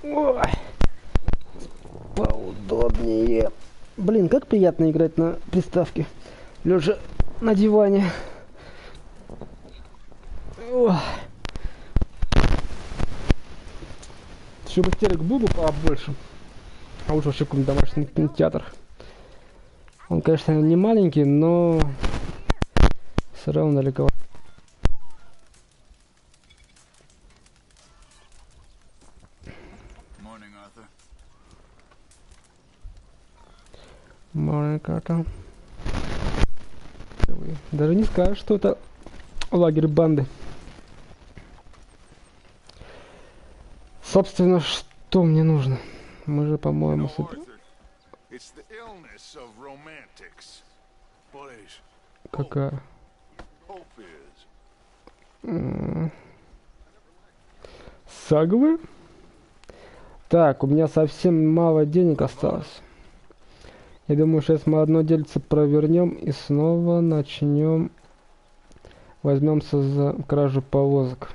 Ой. Поудобнее. Блин, как приятно играть на приставке. Лежа на диване. Ой. Чтобы телек был бы побольше. А лучше вообще какой-нибудь домашний кинотеатр. Он, конечно, не маленький, но все равно далеко. Маленькая. Даже не скажешь, что это лагерь банды. Собственно, что мне нужно? Мы же, по-моему, Какая? Саговы? Так, у меня совсем мало денег осталось. Я думаю, сейчас мы одно дельце провернем и снова начнем. Возьмемся за кражу повозок.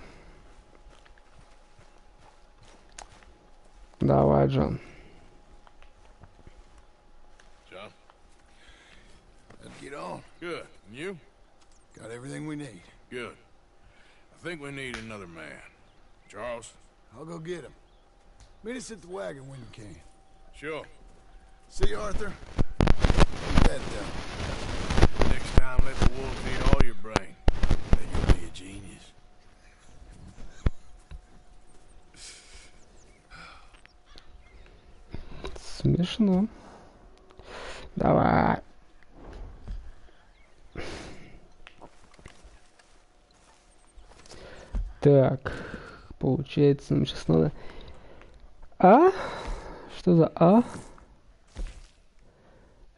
Давай, Джон. Good. And you? Got everything we need. Good. I think we need another man. Charles? I'll go get him. Meet us at the wagon when you can. Sure. See you, Arthur. Keep that down. Next time, let the wolves eat all your brain. Then you'll be a genius. Смешно. Давай. Так, получается, нам сейчас надо... А? Что за А?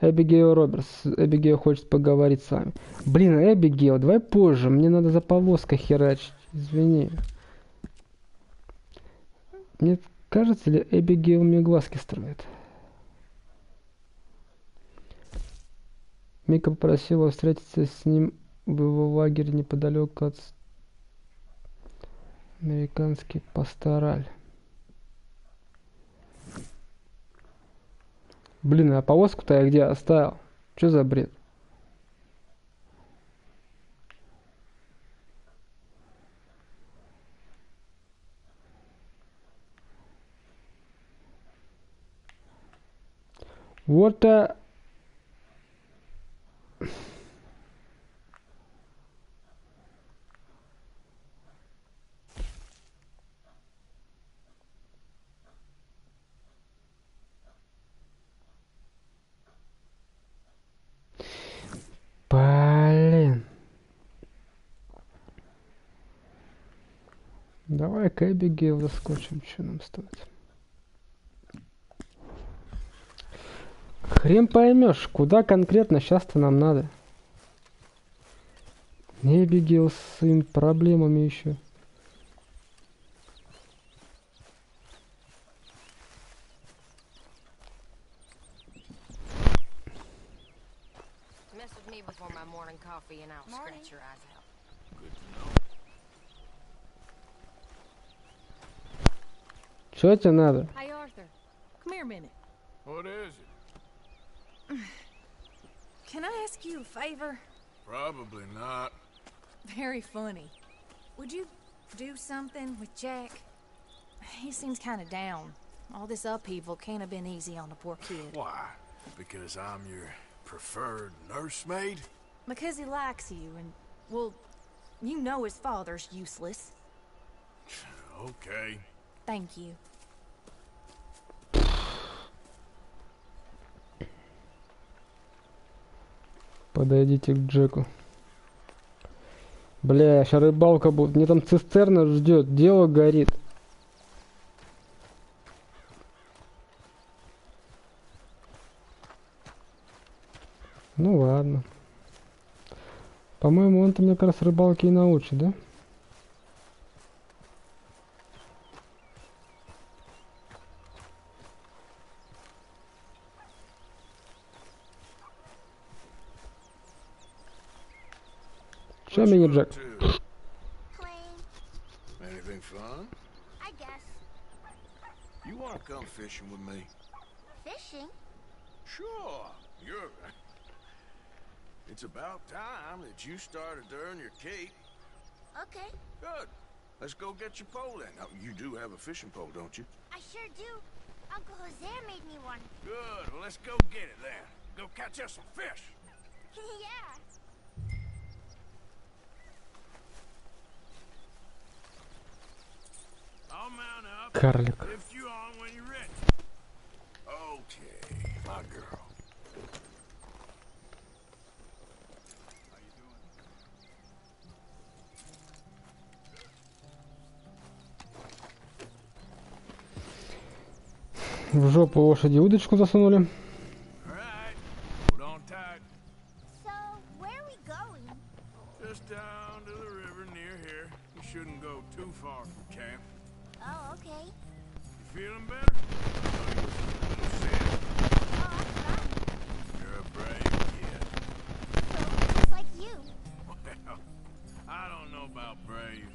Эбигейл Робертс. Эбигейл хочет поговорить с вами. Блин, Эбигейл, давай позже. Мне надо за повозкой херачить. Извини. Мне кажется ли, Эбигейл мне глазки строит? Мика попросила встретиться с ним в его лагере неподалеку от... Американский пастораль. Блин, а повозку-то я где оставил? Что за бред? Вот а... Блин. Давай к Эбигейл заскочим, что нам стоит. Хрен поймешь, куда конкретно сейчас-то нам надо. Эбигейл с своими проблемами еще. Что тебе надо? Hey Arthur, come here a minute. What is it? Can I ask you a favor? Probably not. Very funny. Would you do something with Jack? He seems kind of down. All this upheaval can't have been easy on the poor kid. Why? Because I'm your preferred nursemaid? Because he likes you and, well, you know his father's useless. Okay. Thank you. Подойдите к Джеку. Бля, сейчас рыбалка будет. Мне там цистерна ждет. Дело горит. Ну ладно. По-моему, он-то мне как раз рыбалки и научит, да? Что, мини-Джек? Anything fun? You want to come fishing with me? Fishing? Sure. You're... It's about time that you started to earn your keep. Okay, Good. Let's go get your pole then. Now, you do have a fishing pole, don't you? I sure do. Uncle Jose made me one. Good. Well, let's go get it then. Go catch us some fish. Yeah. I'll mount up. Карлик. Lift you on when you're ready. Okay, my girl. How you doing? В жопу лошади удочку засунули. All right. Hold on tight. So, where are we going? Just down to the river near here. You shouldn't go too far from camp. Oh, okay. You feeling better? Sick. Oh, I'm fine. You're a brave kid. So, just like you. Well, I don't know about brave.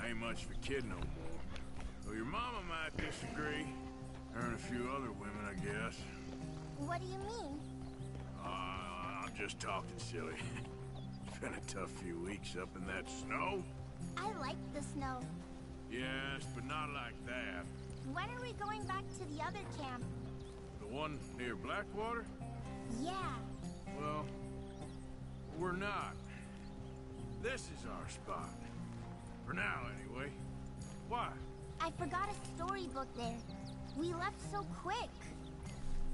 I ain't much of a kid no more. Well, your mama might disagree. Her and a few other women, I guess. What do you mean? I'm just talking silly. It's been a tough few weeks up in that snow. I like the snow. Yes, but not like that. When are we going back to the other camp? The one near Blackwater? Yeah. Well, we're not. This is our spot. For now, anyway. Why? I forgot a storybook there. We left so quick.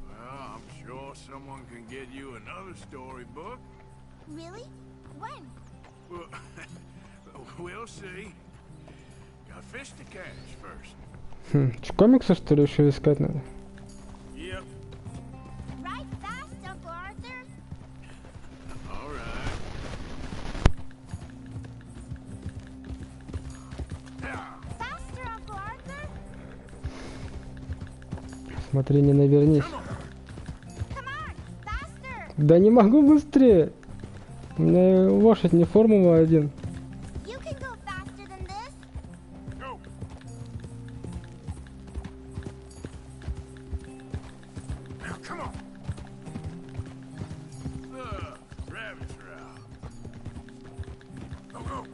Well, I'm sure someone can get you another storybook. Really? When? Well, we'll see. Got fish to catch first. Че, комиксы, что ли, еще искать надо? Yep. Ride fast, Uncle Arthur. All right. Faster, Uncle Arthur. Смотри, не навернись. Come on, faster. Да не могу быстрее. У меня лошадь не Формула-1. You can go faster than this. Go. Now, come on. Rabbits are out. Go, go.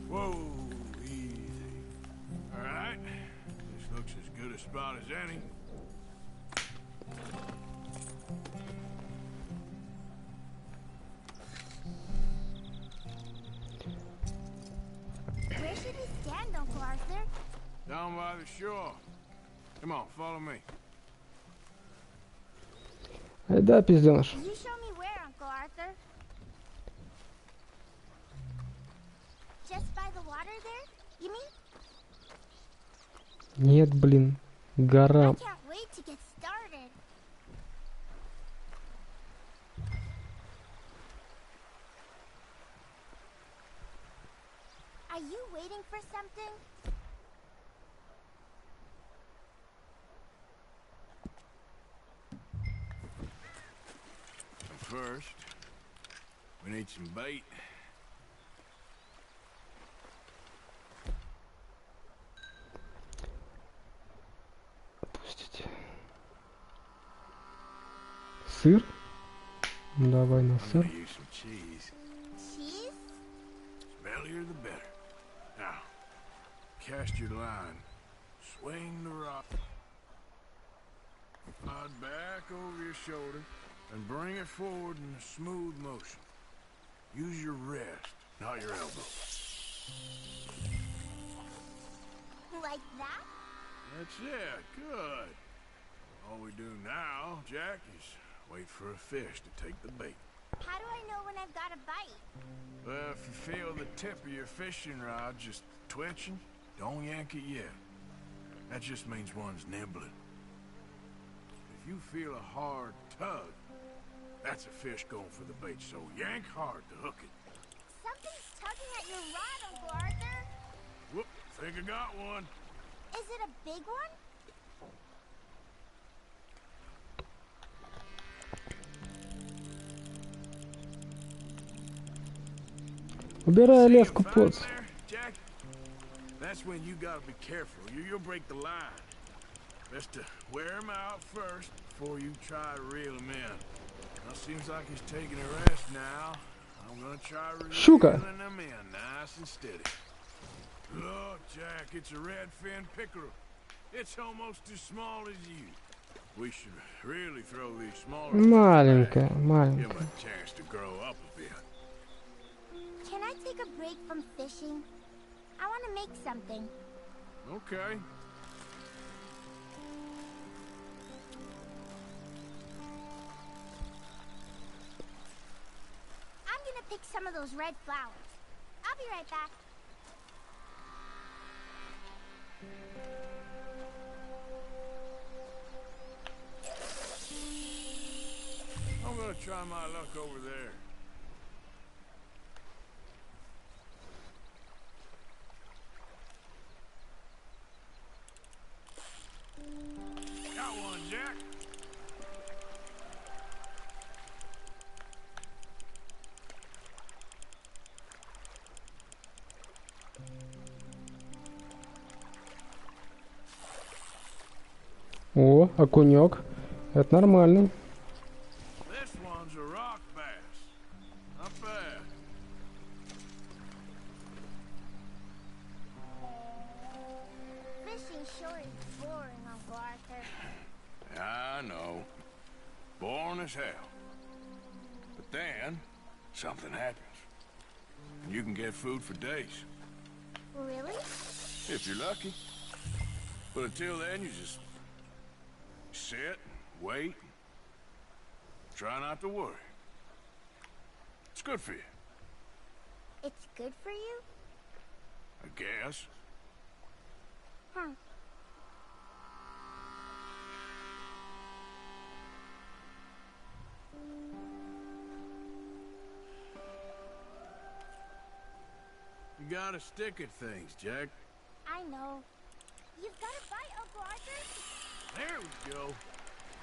Whoa, easy. All right. This looks as good a spot as any. Where should we stand, Uncle Arthur? Down by the shore. Come on, follow me. Ай да, пизденыш. You show me where, Uncle Arthur. Just by the water there? You mean? Нет, блин. I Гора. can't wait to get started. Are you waiting for something? First, we need some bait. Отпустите. Сыр? Давай на I'm сыр. gonna use some cheese. Cheese? Smellier the better. Now, cast your line. Swing the rod back over your shoulder and bring it forward in a smooth motion. Use your wrist, not your elbow. Like that? That's it. Good. All we do now, Jack, is wait for a fish to take the bait. How do I know when I've got a bite? Well, if you feel the tip of your fishing rod just twitching, don't yank it yet. That just means one's nibbling. If you feel a hard tug, that's a fish going for the bait, so yank hard to hook it. Something's tugging at your rod, Uncle Arthur. Whoop, think I got one. Is it a big one? Убирай See him леску, fine поц. there, Jack? that's when you gotta be careful. You'll break the line. Best to wear him out first before you try to reel him in. Well, seems like he's taking a rest now. I'm gonna try Сука. reeling him in nice and steady. Look, Jack, it's a red-fin pickerel. It's almost as small as you. We should really throw these smaller Маленькая, Give him маленькая. a chance to grow up a bit. Can I take a break from fishing? I want to make something. Okay. I'm gonna pick some of those red flowers. I'll be right back. I'm gonna try my luck over there. Got one, Jack. О, окунек. Это нормально. This one's a rock bass. Not bad. Fishing sure is boring, Uncle Arthur. I know. Boring as hell. But then, something happens. And you can get food for days. Really? If you're lucky. But until then, you just sit, wait, try not to worry. It's good for you, It's good for you? I guess. Huh. You gotta stick at things, Jack. I know. You've got to bite, Uncle Arthur. There we go.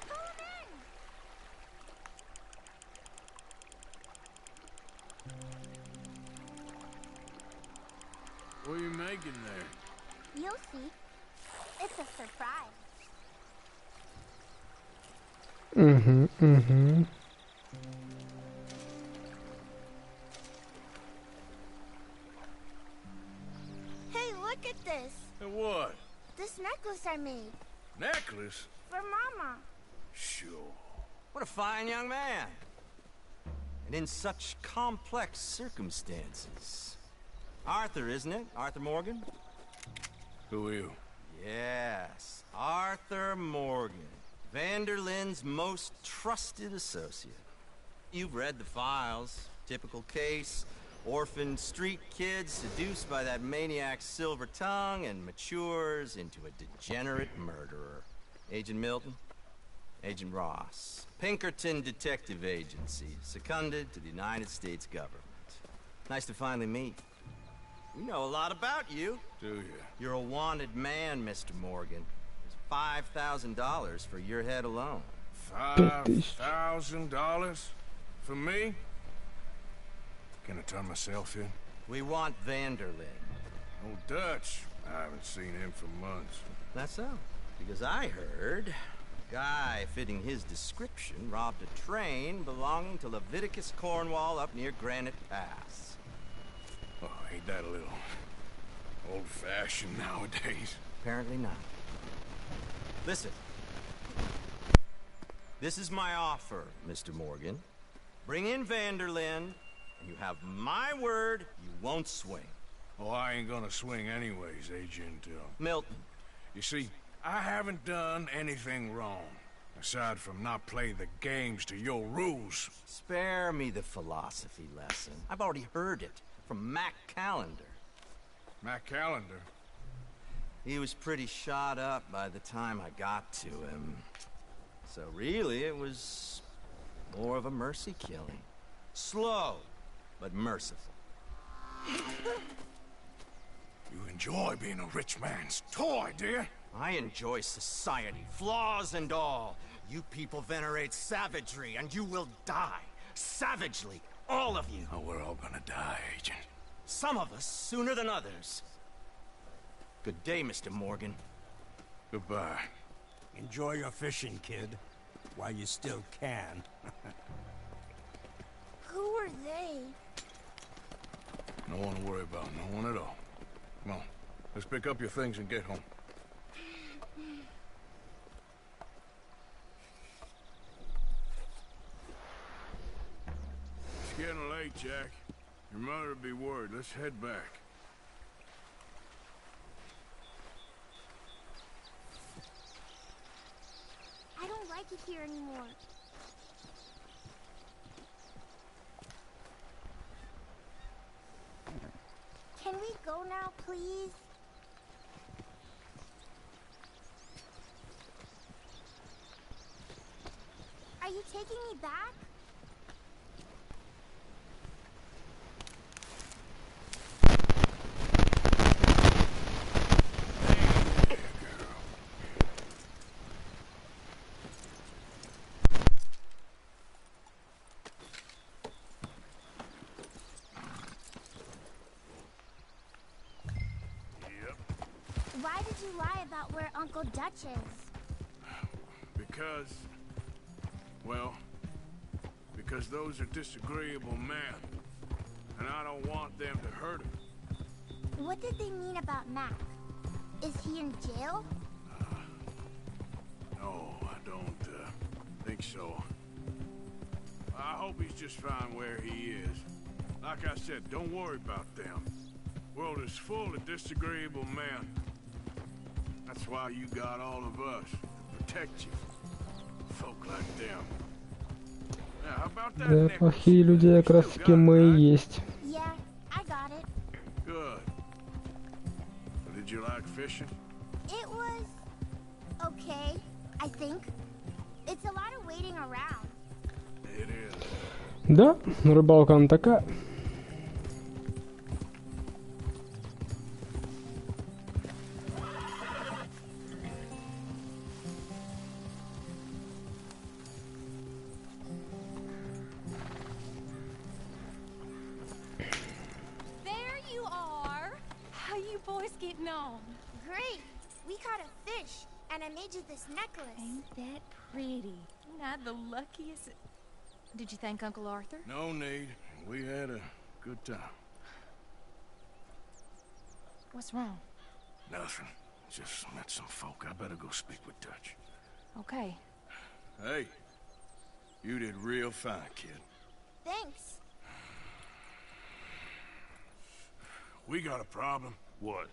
Pull him in. What are you making there? You'll see. It's a surprise. Угу, угу. Hey, look at this. And what? This necklace I made. Necklace? For Mama. Sure. What a fine young man. And in such complex circumstances. Arthur, isn't it? Arthur Morgan? Who are you? Yes, Arthur Morgan. Vanderlyn's most trusted associate. You've read the files. Typical case. Orphaned street kid seduced by that maniac's silver tongue and matures into a degenerate murderer. Agent Milton? Agent Ross. Pinkerton Detective Agency, seconded to the United States government. Nice to finally meet. We know a lot about you. Do you? You're a wanted man, Mr. Morgan. There's $5,000 for your head alone. $5,000? For me? Can I turn myself in? We want Vanderlyn. Old Dutch. I haven't seen him for months. That's so. Because I heard a guy fitting his description robbed a train belonging to Leviticus Cornwall up near Granite Pass. Oh, ain't that a little old-fashioned nowadays? Apparently not. Listen. This is my offer, Mr. Morgan. Bring in Vanderlyn, and you have my word you won't swing. Oh, I ain't gonna swing anyways, Agent. Milton. You see, I haven't done anything wrong, aside from not playing the games to your rules. Spare me the philosophy lesson. I've already heard it from Mac Callender. Matt Callender. He was pretty shot up by the time I got to him. So really, it was more of a mercy killing. Slow, but merciful. You enjoy being a rich man's toy, do you? I enjoy society, flaws and all. You people venerate savagery, and you will die. Savagely, all of you. Oh, we're all gonna die, Agent. Some of us sooner than others. Good day, Mr. Morgan. Goodbye. Enjoy your fishing, kid, while you still can. Who are they? No one to worry about, no one at all. Come on, let's pick up your things and get home. It's getting late, Jack. Your mother'd be worried. Let's head back. I don't like it here anymore. Can we go now, please? Are you taking me back? Why did you lie about where Uncle Dutch is? Because... well... because those are disagreeable men. And I don't want them to hurt him. What did they mean about Mac? Is he in jail? No, I don't, think so. I hope he's just fine where he is. Like I said, don't worry about them. World is full of disagreeable men. That's why you got all of us, to protect you. Folk like them. Now, how about that Да, necklace? плохие люди как раз таки мы и есть. Yeah, I got it. Good. Did you like fishing? It was... okay, I think. It's a lot of waiting around. It is. Да, рыбалка она такая. There you are. How you boys getting on? Great! We caught a fish, and I made you this necklace. Ain't that pretty? Ain't I the luckiest? Did you thank Uncle Arthur? No need. We had a good time. What's wrong? Nothing. Just met some folk. I better go speak with Dutch. Okay. Hey, you did real fine, kid. Thanks. We got a problem. What?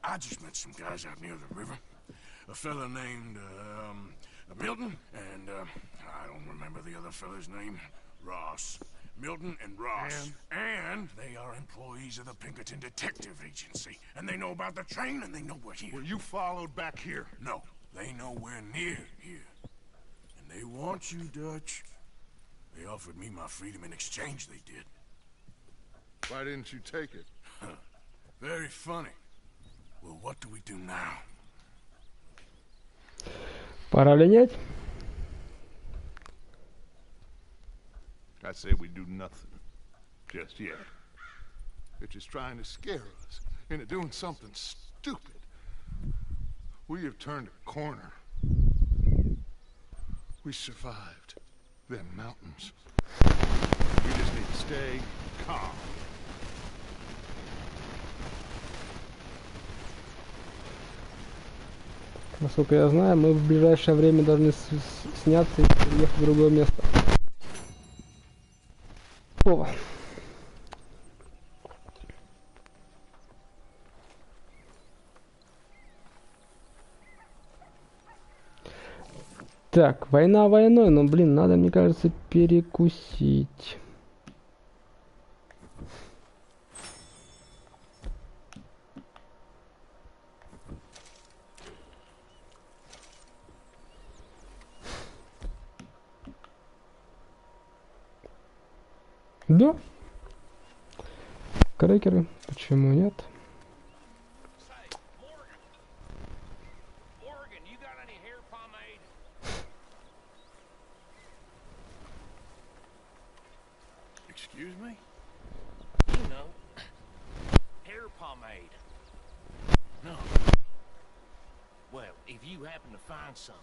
I just met some guys out near the river. A fella named, Milton, and, I don't remember the other fella's name. Ross. Milton and Ross. And they are employees of the Pinkerton Detective Agency. And they know about the train, and they know we're here. Were you followed back here? No, they know we're near here. And they want you, Dutch. They offered me my freedom in exchange, they did. Why didn't you take it? Very funny. Well, what do we do now? Пора линять. I say we do nothing. Just yet. They're just trying to scare us into doing something stupid. We have turned a corner. We survived them mountains. We just need to stay calm. Насколько я знаю, мы в ближайшее время должны сняться и переехать в другое место. Опа. Так, война войной, но, блин, надо, мне кажется, перекусить. Да. Крекеры, почему нет? Excuse me? You know, hair pomade. No. Well, if you happen to find some.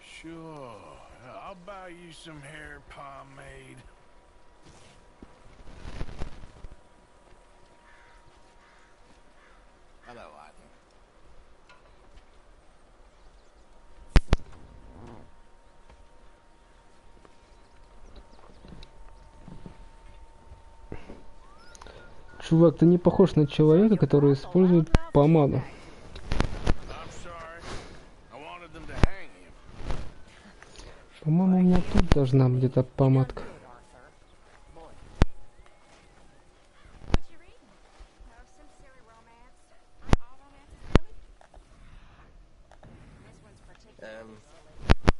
Sure. I'll buy you some hair pomade. Hello, Arthur. Чувак, ты не похож на человека, который использует помаду. По-моему, у меня тут должна быть эта помадка.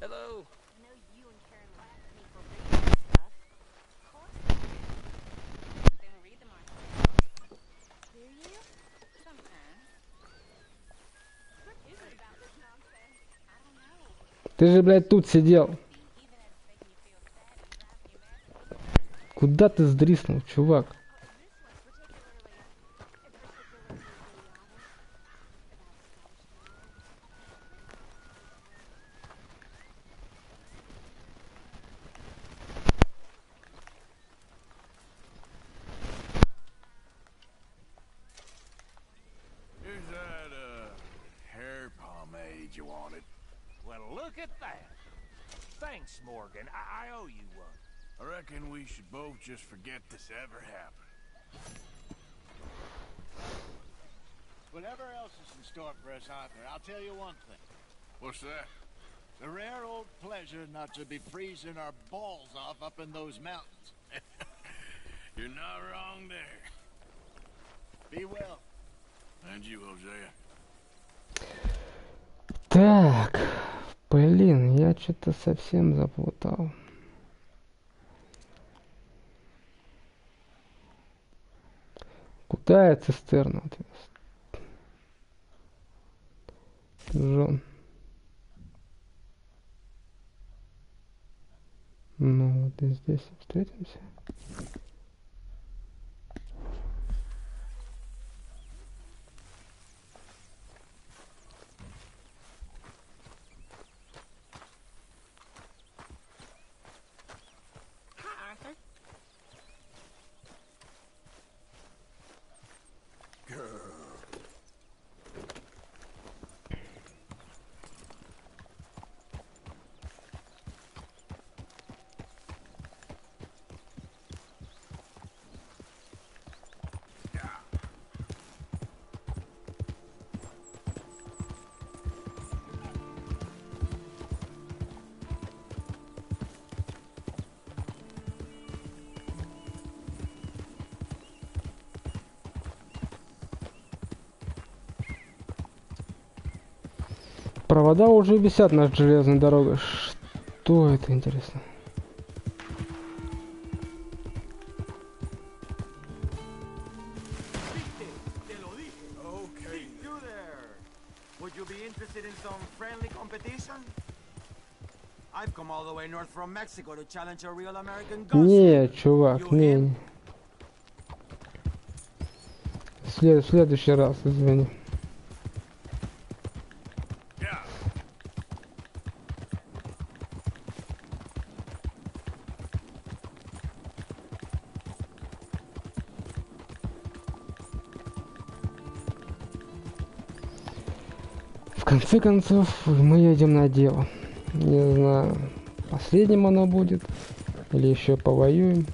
Hello. Ты же, блядь, тут сидел. Куда ты сдриснул, чувак? Here's that, hair pomade you wanted. Well, look at that. Thanks, Morgan. I owe you one. I reckon we should both just forget this ever happened. Whatever else is in store for us, Arthur, I'll tell you one thing. What's that? The rare old pleasure not to be freezing our balls off up in those mountains. You're not wrong there. Be well. And you, Hosea. Так, блин, я что-то совсем заплутал. Куда я цистерну отвез? Джон. Ну вот и здесь встретимся. Провода уже висят над железной дорогой. Что это, интересно? Не, чувак, не. В следующий раз, извини. В конце концов, мы едем на дело. Не знаю, последним оно будет, или еще повоюем.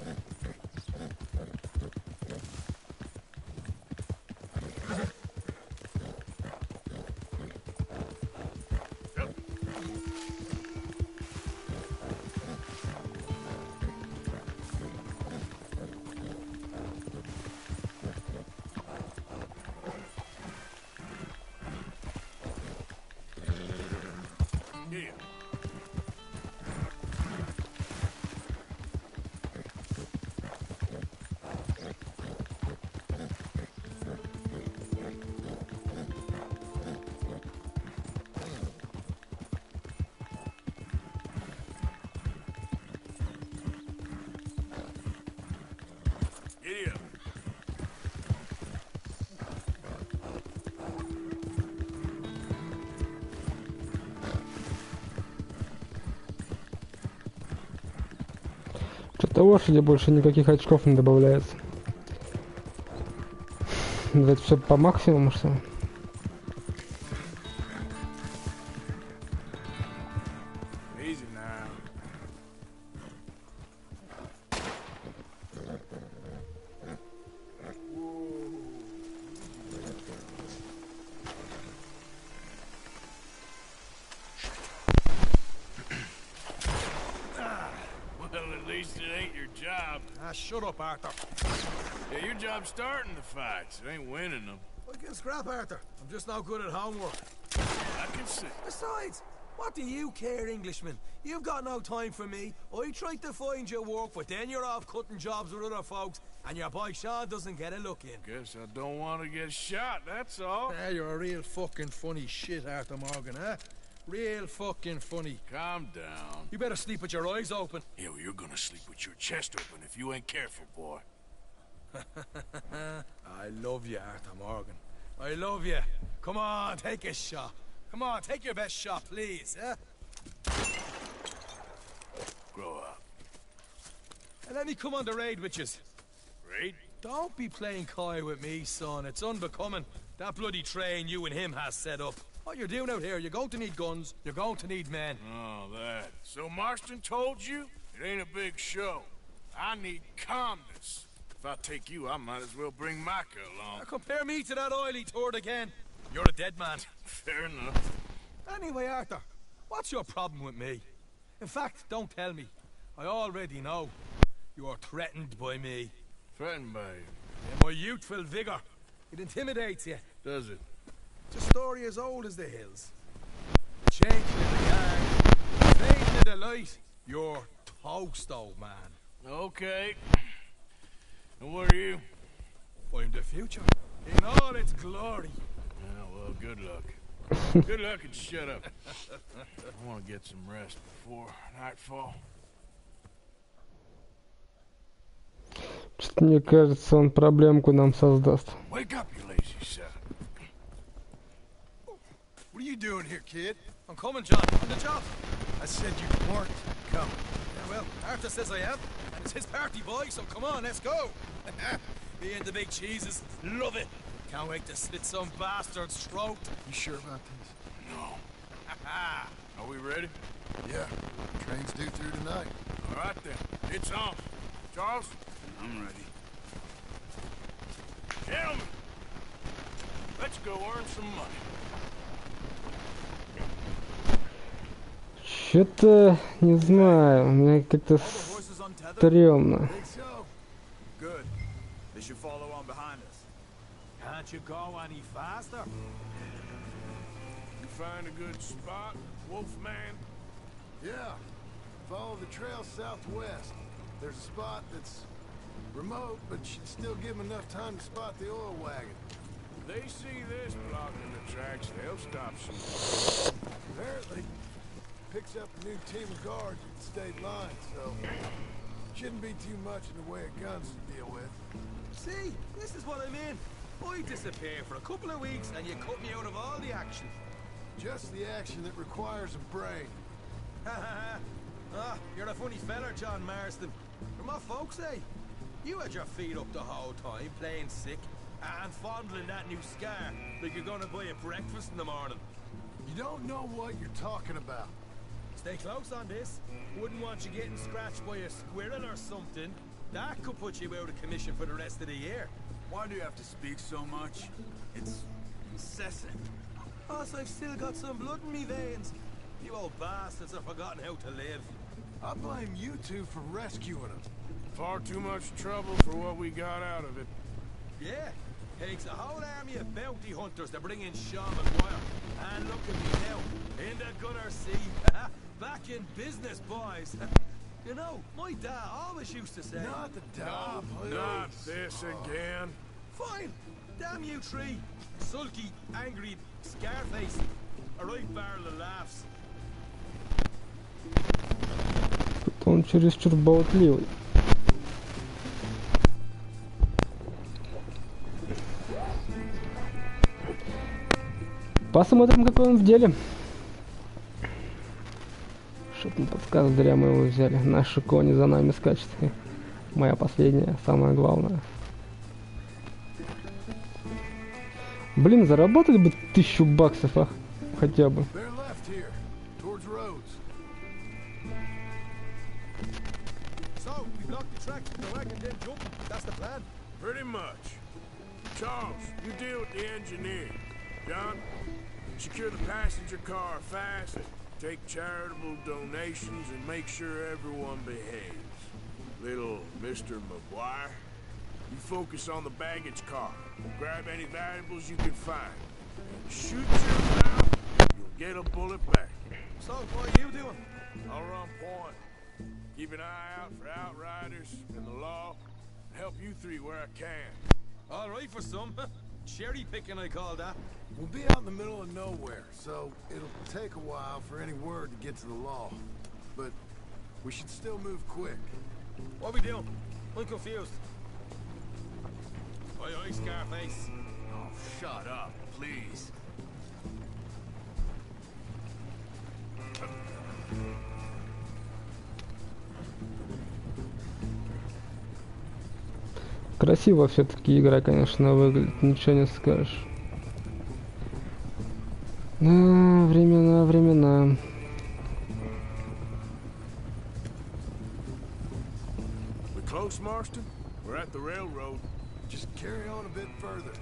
Что-то лошади больше никаких очков не добавляется. Это все по максимуму, что ли? Easy now. Well, at least it ain't your job. Ah, shut up, Arthur. Yeah, your job's starting the fights. It ain't winning them. I can scrap, Arthur. I'm just no good at homework. I can see. Besides, what do you care, Englishman? You've got no time for me. I tried to find you work, but then you're off cutting jobs with other folks, and your boy Sean doesn't get a look in. Guess I don't want to get shot, that's all. Ah, you're a real fucking funny shit, Arthur Morgan, huh? Real fucking funny. Calm down. You better sleep with your eyes open. Yeah, well, you're gonna sleep with your chest open if you ain't careful, boy. I love you, Arthur Morgan. I love you. Come on, take a shot. Come on, take your best shot, please, huh? Grow up. And let me come on the raid with yous. Raid? Don't be playing coy with me, son. It's unbecoming. That bloody train you and him has set up. What you're doing out here, you're going to need guns, you're going to need men. Oh, that. So Marston told you? It ain't a big show. I need calmness. If I take you, I might as well bring Micah along. Now compare me to that oily turd again. You're a dead man. Fair enough. Anyway, Arthur, what's your problem with me? In fact, don't tell me. I already know. You are threatened by me. Threatened by you. And my youthful vigor. It intimidates you. Does it? It's a story as old as the hills. Changing in the gang, fading in the light. You're toast, old man. Okay. And what are you? I'm the future, in all its glory. Yeah, well, good luck. Good luck and shut up. I want to get some rest before nightfall. Что-то мне кажется, он проблемку нам создаст. Wake up, you lazy son. What are you doing here, kid? I'm coming, John. On the job. I said you weren't coming. Yeah, well, Arthur says I am. It's his party, boy, so come on, let's go. Me and the big cheeses. Love it. Can't wait to slit some bastard's throat. You sure about this? No. Are we ready? Yeah. Train's due through tonight. All right, then. It's on. Charles? I'm ready. Gentlemen, let's go earn some money. Что-то не знаю, мне как-то стрёмно. Think so? Good. They should follow on behind us. Can't you go any faster? You find a good spot, Wolfman? Yeah. Follow the trail southwest. There's a spot that's remote, but should still give them enough time to spot the oil wagon. If they see this blocking the tracks, they'll stop shooting. Apparently, picks up a new team of guards at the state line, so shouldn't be too much in the way of guns to deal with. See, this is what I mean. I disappear for a couple of weeks and you cut me out of all the action. Just the action that requires a brain. You're a funny feller, John Marston. From my folks, eh? You had your feet up the whole time, playing sick, and fondling that new scar like you're gonna buy a breakfast in the morning. You don't know what you're talking about. Stay close on this. Wouldn't want you getting scratched by a squirrel or something. That could put you out of commission for the rest of the year. Why do you have to speak so much? It's incessant. Plus, I've still got some blood in me veins. You old bastards have forgotten how to live. I blame you two for rescuing him. Far too much trouble for what we got out of it. Yeah, takes a whole army of bounty hunters to bring in Sean McGuire. And look at me now, in the gunner sea. Back in business, boys. You know, my dad always used to say... Not the dad, please. Not this again. Fine. Damn you three. Sulky, angry, scarface. A right barrel of laughs. Тут он чересчур болтливый. Посмотрим, какой он в деле. Что-то мне подсказывает, зря мы его взяли. Наши кони за нами скачут. Моя последняя, самое главное. Блин, заработать бы 1000 баксов, а? Хотя бы. They're left here, towards Rhodes. So, we blocked the tracks from the wagon, then jump. That's the plan. Pretty much. Charles, you deal with the engineer. John, secure the passenger car fast, take charitable donations, and make sure everyone behaves. Little Mr. McGuire, you focus on the baggage car. Grab any valuables you can find. And shoot your mouth, you'll get a bullet back. So, what are you doing? I'll run point. Keep an eye out for outriders and the law. Help you three where I can. All right for some. Cherry picking, I call that. We'll be out in the middle of nowhere, so it'll take a while for any word to get to the law. But we should still move quick. What are we doing? I'm confused. Oi, oi, Scarface. Oh, shut up, please. Красиво все-таки игра, конечно, выглядит, ничего не скажешь. Времена. We close, Marston? We're at the railroad. Just carry on a bit further.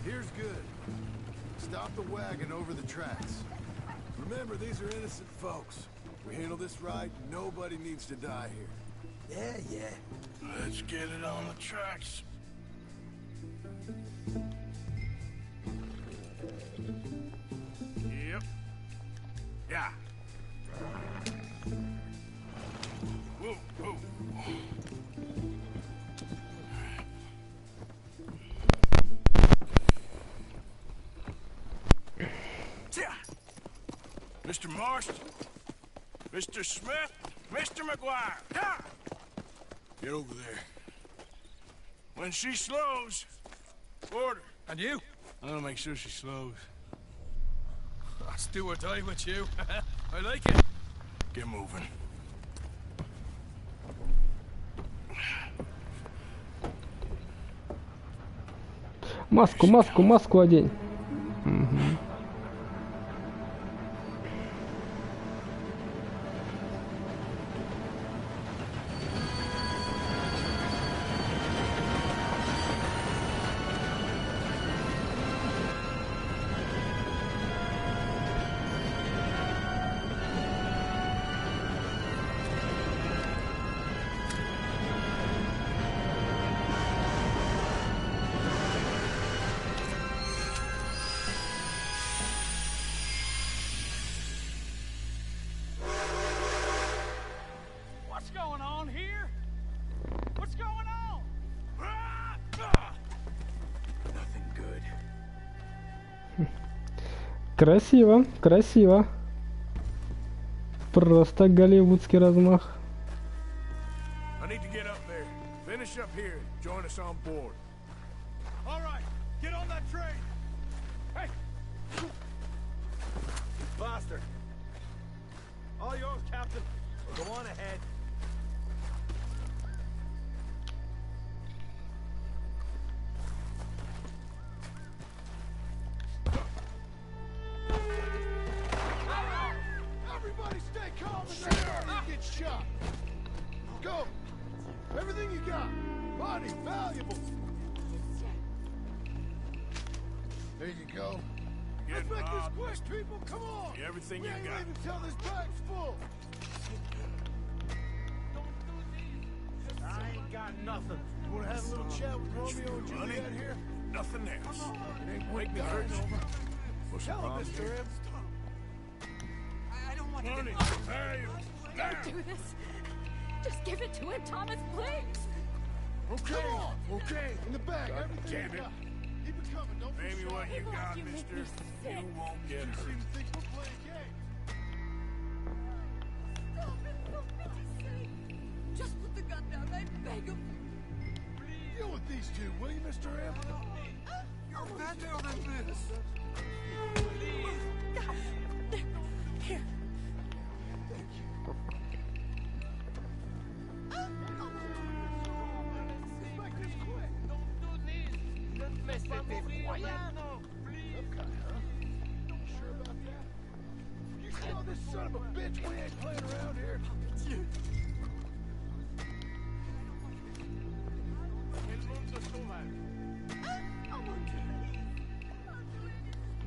Here's good. Stop the wagon over the tracks. Remember, these are innocent folks. We handle this right, nobody needs to die here. Yeah. Let's get it on the tracks. Yep. Yeah. Whoa, whoa. Mr. Marston, Mr. Smith, Mr. McGuire, get over there. When she slows, order. And you? I'm gonna make sure she slows. Let's do or die with you. I like it. Get moving. Маску одень. Угу. What's going on here? What's going on? Nothing good. Красиво, красиво. Просто голливудский размах. I need to get up there. Finish up here. Join us on board. All right, get on that train. Hey! Bastard. All yours, Captain. Go on ahead. Everybody stay calm and don't get shot. Go. Everything you got. Money, valuables. There you go. Let's make this quick, people. Come on. Everything We you ain't got. leaving till this bag's full. I ain't got nothing. You want to have a little chat with Romeo and Juliet here? Nothing else. It ain't make me hurt you. What's the problem, Mr. M? I don't want Money. Hey, now. to do this. Just give it to him, Thomas, please. Okay, okay, in the back, God everything damn you it. got. Keep it coming, don't be Maybe shy. what you got, You make mister, me you sick. won't get You hurt. seem to think we're playing games. Stop it, for pity's sake. Just put the gun down, I beg of you. Deal with these two, will you, Mr. M? You're better than this. Here. Make this quick. Sure about that? You saw this son of a bitch, we ain't playing around here.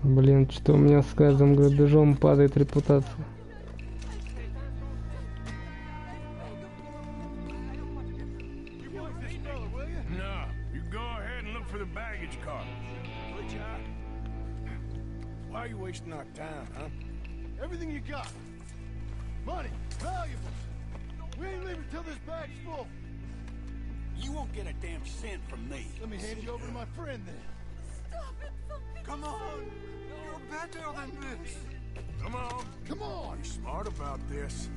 Блин, что у меня с каждым грабежом падает репутация. You want this fella, will you? No, you go ahead and look for the baggage car. Good job. Why are you wasting our time, huh? Everything you got. Money, valuables. We ain't leaving till this bag's full. You won't get a damn cent from me. Let me hand you over to my friend then. Stop it, for pity's Come on. You're better than this. Come on. Come on. Be smart about this.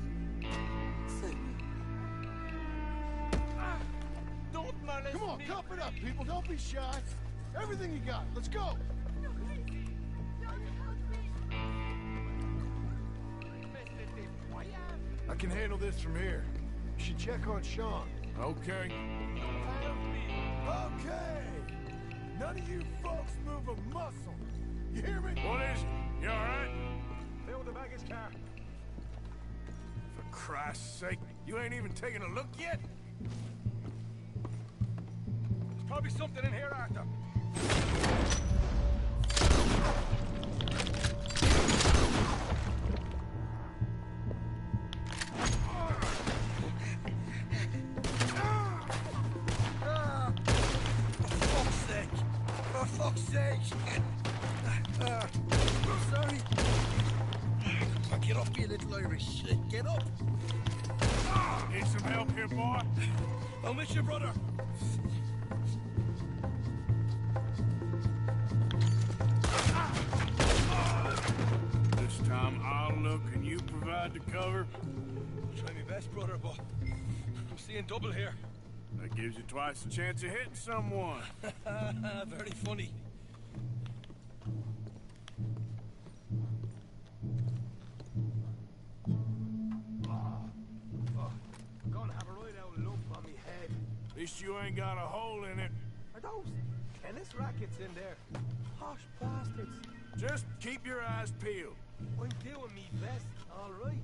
Don't molest Come on, cup it up, people. Don't be shy. Everything you got. Let's go. I can handle this from here. You should check on Sean. Okay. Okay. None of you folks move a muscle. You hear me? What is it? You all right? Fill the baggage car. For Christ's sake, you ain't even taking a look yet? There's probably something in here, Arthur. For fuck's sake! Sorry. Get up, you little Irish. Get up. Need some help here, boy? I'll miss you, brother. This time I'll look and you provide the cover. Try my best, brother, but I'm seeing double here. That gives you twice the chance of hitting someone. Very funny. I'm gonna have a right out lump on me head. At least you ain't got a hole in it. Are those tennis rackets in there? Posh bastards. Just keep your eyes peeled. I'm doing me best, all right.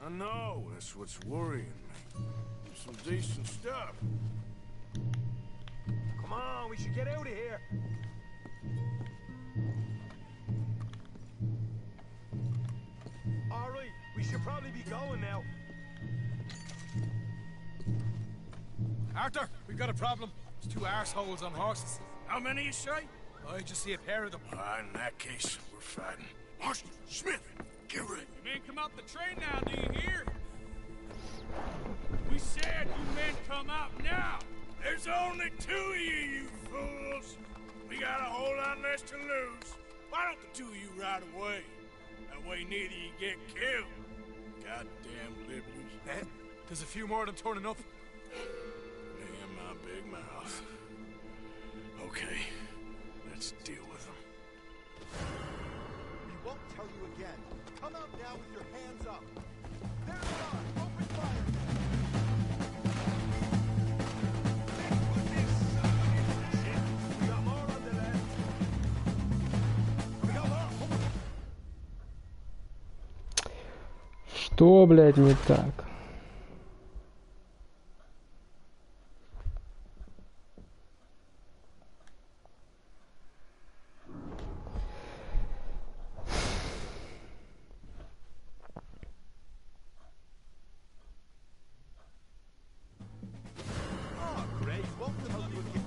I know, that's what's worrying me. Some decent stuff. Come on, we should get out of here. All right, we should probably be going now. Arthur, we've got a problem. There's two arseholes on horses. How many you say? I just see a pair of them. In that case, we're fighting. Marshal, Smith, get ready. You men come out the train now, do you hear? We said you men come out now. There's only two of you fools. We got a whole lot less to lose. Why don't the two of you ride away? That way neither you get killed. Goddamn liberties. Ned, there's a few more of them turning up. Damn my big mouth. Okay, let's deal with them. We won't tell you again. Come out now with your hands up. There they are. Open fire. We got more on the left. We got more. Что, блядь, не так? Oh, great. Won't tell you again.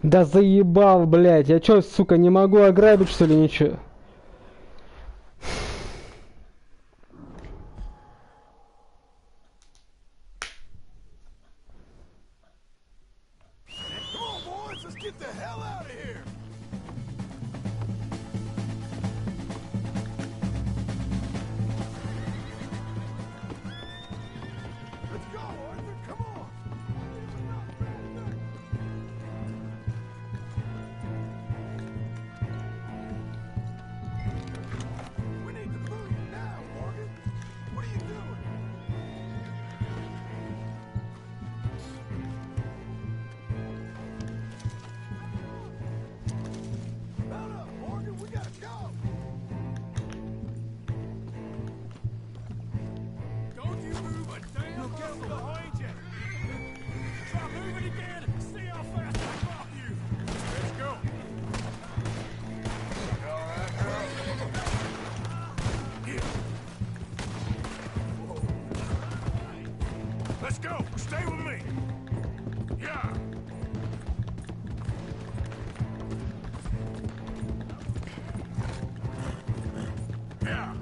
Да заебал, блядь. Я чё, сука, не могу ограбить, что ли, ничего? Come on, boys, let's get the hell out of here. Let's go, Arthur, come on. We need to move now, Morgan. What are you doing? Mount up, Morgan, we gotta go. Don't you move a damn muscle behind you! Try moving again! See how fast I drop you! Let's go! All right, girl? Here. Let's go! Stay with me! Yeah! Yeah!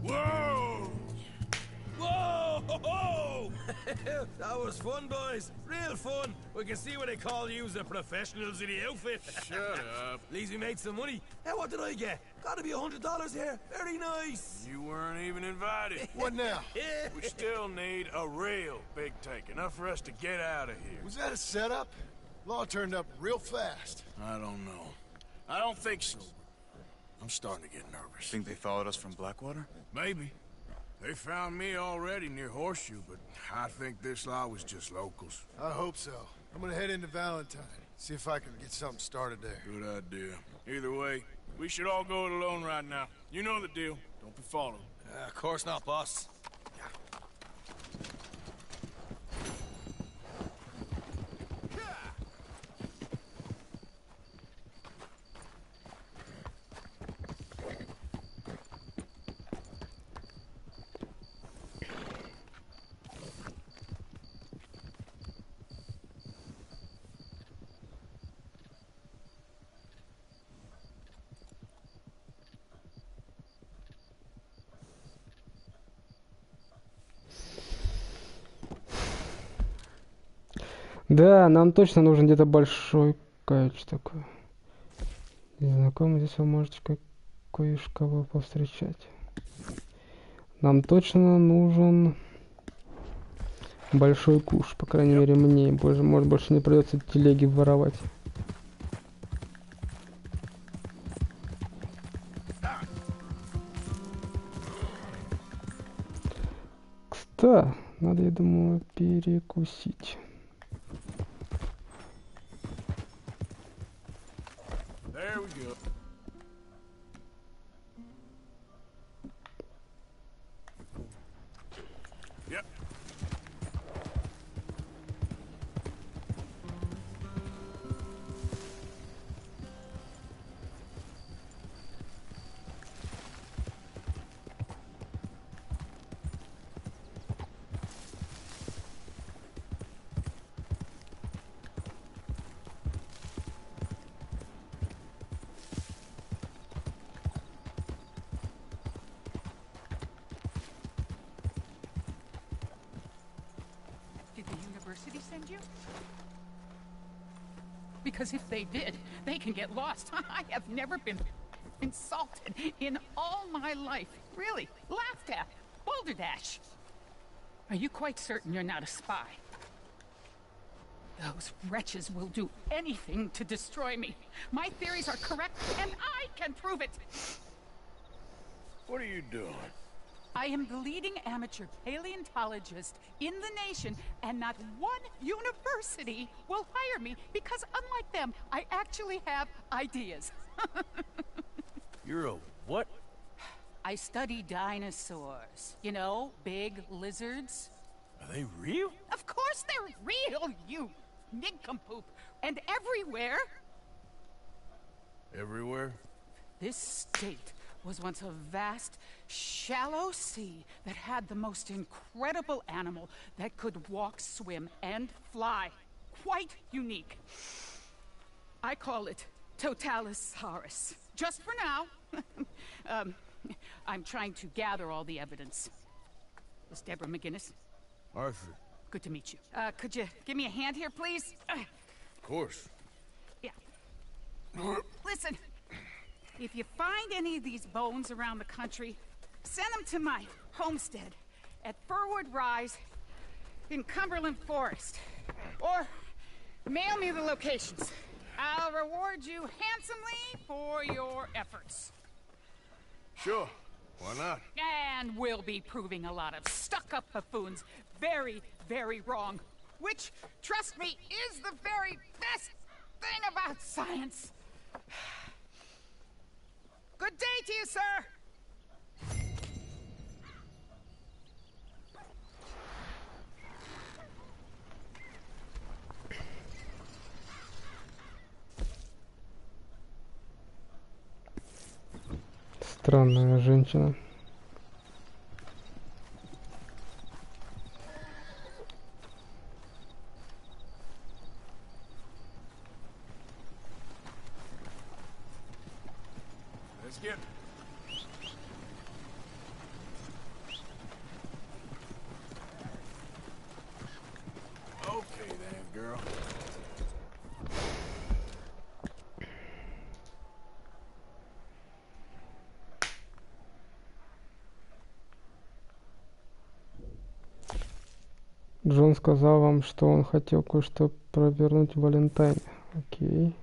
Whoa! Whoa! Ho, ho! That was fun, boys. Real fun. We can see what they call you the professionals in the outfit. Shut up. At least we made some money. Hey, what did I get? Gotta be $100 here. Very nice. You weren't even invited. What now? We still need a real big take, enough for us to get out of here. Was that a setup? Law turned up real fast. I don't know. I don't think so. I'm starting to get nervous. Think they followed us from Blackwater? Maybe. They found me already near Horseshoe, but I think this lot was just locals. I hope so. I'm gonna head into Valentine. See if I can get something started there. Good idea. Either way, we should all go it alone right now. You know the deal. Don't be followed. Of course not, boss. Да, нам точно нужен где-то большой кайч такой. Знакомый, здесь вы можете кое-кого повстречать. Нам точно нужен большой куш, по крайней мере мне. Может, больше не придется телеги воровать. Кстати, надо, я думаю, перекусить. There we go. Yep. Did the university send you? Because if they did, they can get lost. I have never been insulted in all my life. Really, laughed at. Balderdash. Are you quite certain you're not a spy? Those wretches will do anything to destroy me. My theories are correct, and I can prove it. What are you doing? I am the leading amateur paleontologist in the nation, and not one university will hire me because, unlike them, I actually have ideas. You're a what? I study dinosaurs. You know, big lizards. Are they real? Of course they're real, you nincompoop. And everywhere. Everywhere? This state was once a vast, shallow sea that had the most incredible animal that could walk, swim, and fly. Quite unique. I call it Totalisaurus. Just for now. I'm trying to gather all the evidence. Miss Deborah McGinnis. Arthur. Good to meet you. Could you give me a hand here, please? Of course. Yeah. Listen, if you find any of these bones around the country, send them to my homestead at Furwood Rise in Cumberland Forest. Or mail me the locations. I'll reward you handsomely for your efforts. Sure. Why not? And we'll be proving a lot of stuck-up buffoons very, very wrong. Which, trust me, is the very best thing about science. Good day to you, sir! Странная женщина. Let's get... Okay then, girl. Джон сказал вам, что он хотел кое-что провернуть в Валентайне. Окей.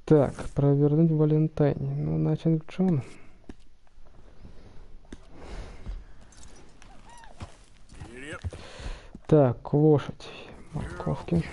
Так, провернуть в Валентайне. Ну, начнем Джон. Так, лошадь. Морковки.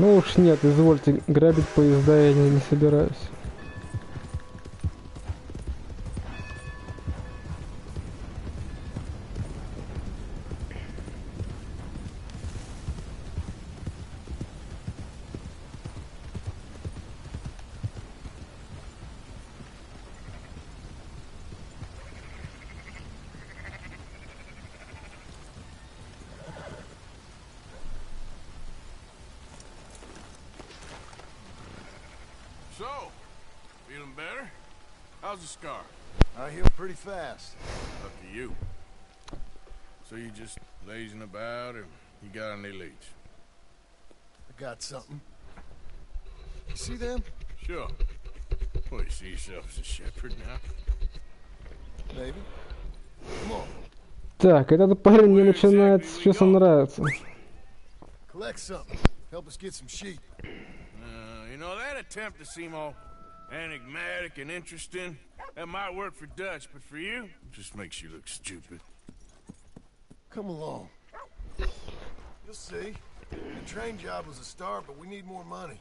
Ну уж нет, извольте, грабить поезда я не собираюсь. So, feeling better? How's the scar? I heal pretty fast. Up to you. So you just lazing about, or you got any leads? I got something. You see them? Sure. Well, you see yourself as a shepherd now? Maybe. Come on. Так, этот парень мне начинает сейчас нравиться. Collect something. Help us get some sheep. You know, that attempt to seem all enigmatic and interesting, that might work for Dutch, but for you, it just makes you look stupid. Come along. You'll see. The train job was a start, but we need more money.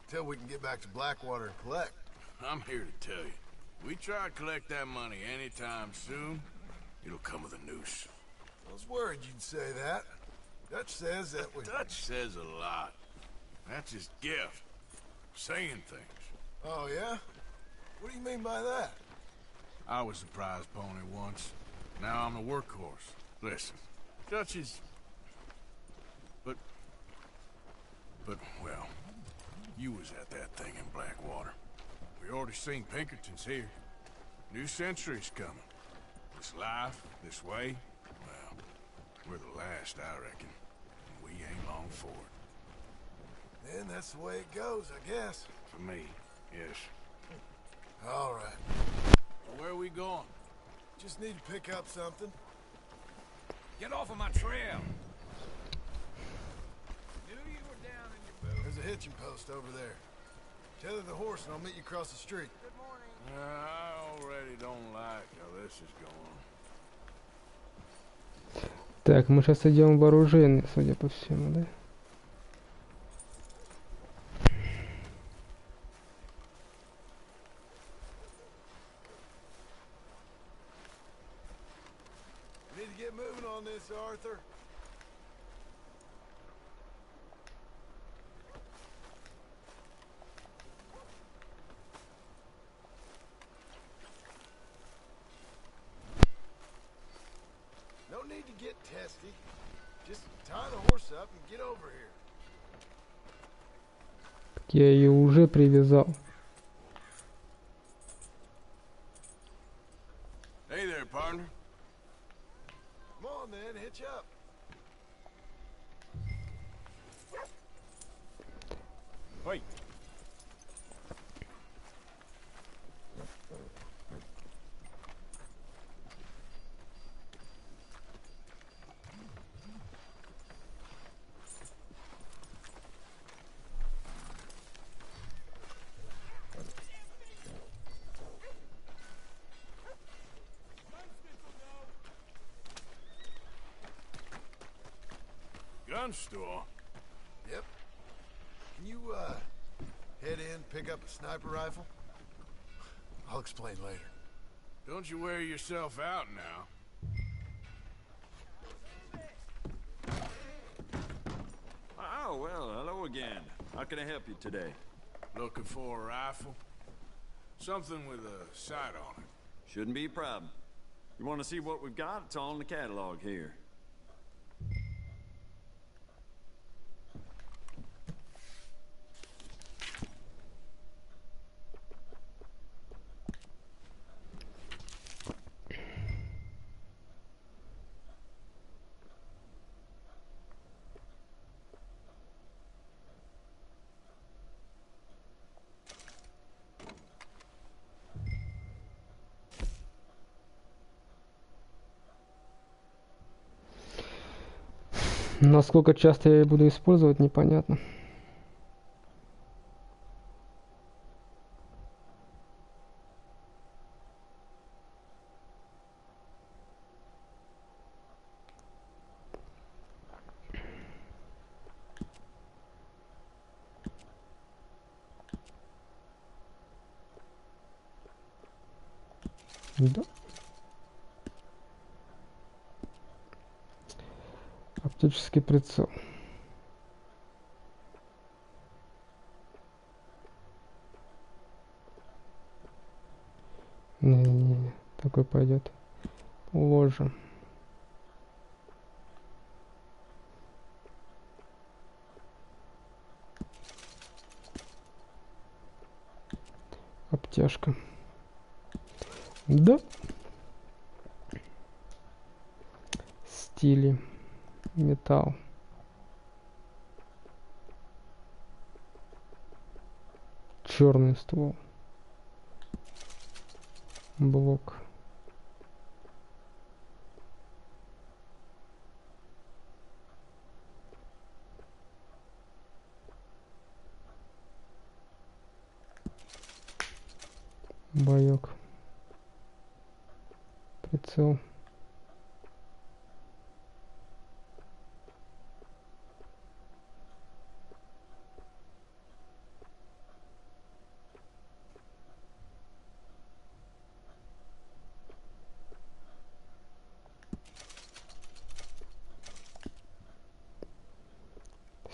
Till we can get back to Blackwater and collect. I'm here to tell you. We try to collect that money anytime soon, it'll come with a noose. I was worried you'd say that. Dutch says that we... Dutch says a lot. That's his gift. Saying things. Oh, yeah? What do you mean by that? I was the prize pony once. Now I'm a workhorse. Listen, Dutch is... But, well, you was at that thing in Blackwater. We already seen Pinkertons here. New century's coming. This life, this way, well, we're the last, I reckon. And we ain't long for it. Then that's the way it goes, I guess. For me, yes. All right. Where are we going? Just need to pick up something. Get off of my trail. Knew you were down in your boots. There's a hitching post over there. Tether the horse and I'll meet you across the street. Good morning. I already don't like how this is going. Так, мы сейчас идем вооружены, судя по всему, да? Need to get moving on this, Arthur. No need to get testy. Just tie the horse up and get over here. Я ее уже привязал. Hey there, partner. Come on then, hitch up. Wait. Gun store? Yep. Can you, head in, pick up a sniper rifle? I'll explain later. Don't you wear yourself out now. Oh, well, hello again. How can I help you today? Looking for a rifle? Something with a sight on it. Shouldn't be a problem. You want to see what we've got? It's all in the catalog here. Насколько часто я ее буду использовать, непонятно. Да. Оптический прицел. Не, такой пойдет. Ложа. Обтяжка. Да. Стили. Металл. Черный ствол. Блок. Боёк. Прицел.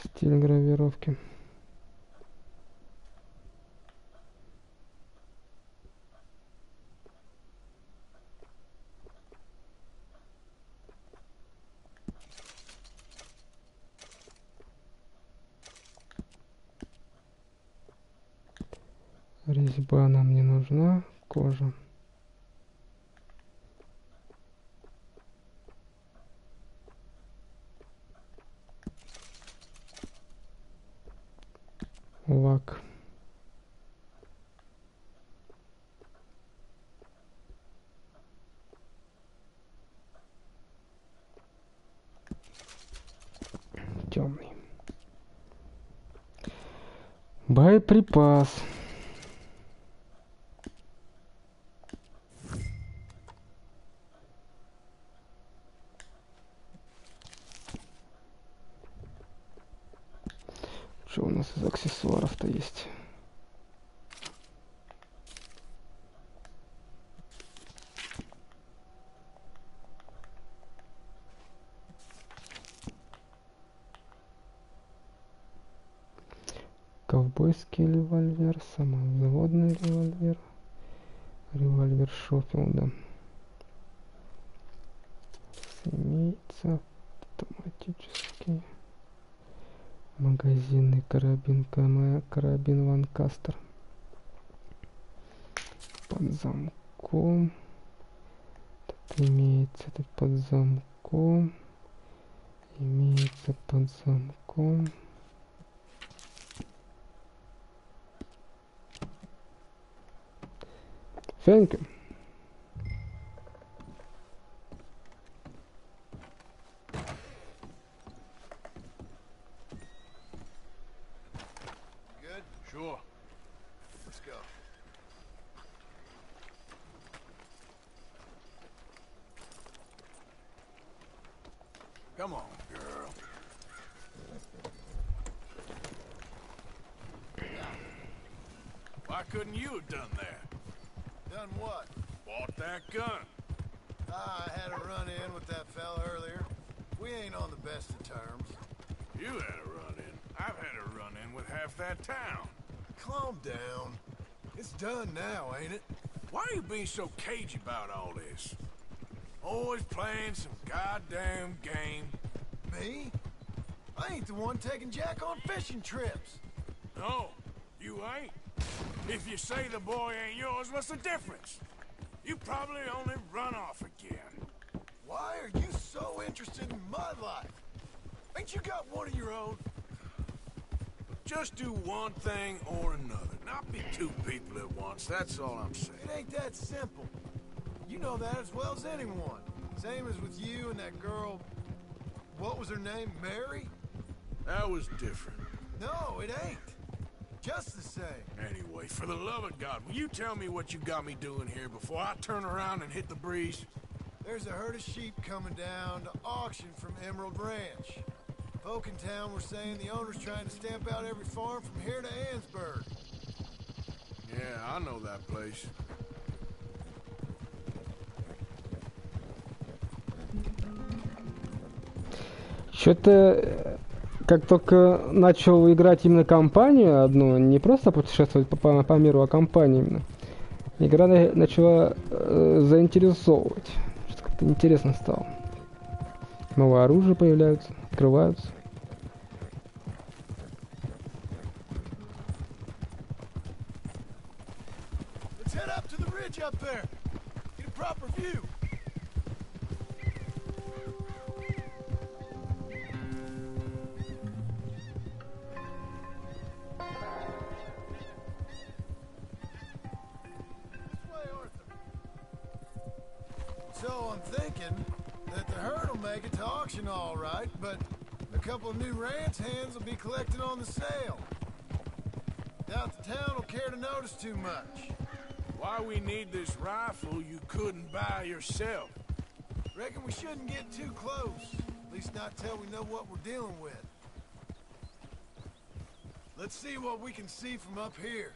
Стиль гравировки. Резьба нам не нужна, кожа. Лак. Темный. Боеприпас. Что у нас из аксессуаров-то есть? Ковбойский револьвер, самовзводный револьвер, револьвер Шоффилда. Имеется автоматический магазинный карабин КМ, карабин Ланкастер. Под замком. Тут имеется этот под замком. Имеется под замком. Thank you. Good? Sure. Let's go. Come on, girl. Why couldn't you have done that? Done what? Bought that gun. I had a run-in with that fella earlier. We ain't on the best of terms. You had a run-in. I've had a run-in with half that town. Calm down. It's done now, ain't it? Why are you being so cagey about all this? Always playing some goddamn game. Me? I ain't the one taking Jack on fishing trips. No, you ain't. If you say the boy ain't yours, what's the difference? You probably only run off again. Why are you so interested in my life? Ain't you got one of your own? Just do one thing or another. Not be two people at once, that's all I'm saying. It ain't that simple. You know that as well as anyone. Same as with you and that girl... What was her name? Mary? That was different. No, it ain't. Just the same. Anyway, for the love of God, will you tell me what you got me doing here before I turn around and hit the breeze? There's a herd of sheep coming down to auction from Emerald Ranch. Folk in town were saying the owner's trying to stamp out every farm from here to Ansburg. Yeah, I know that place. Что-то как только начал играть именно кампанию одну, не просто путешествовать по миру, а кампанию именно, игра начала заинтересовывать. Что-то как-то интересно стало. Новое оружие появляются, открываются. Let's head up to the ridge up there. Get a proper view. So I'm thinking that the herd will make it to auction all right, but a couple of new ranch hands will be collected on the sale. Doubt the town will care to notice too much. Why we need this rifle you couldn't buy yourself? Reckon we shouldn't get too close. At least not till we know what we're dealing with. Let's see what we can see from up here.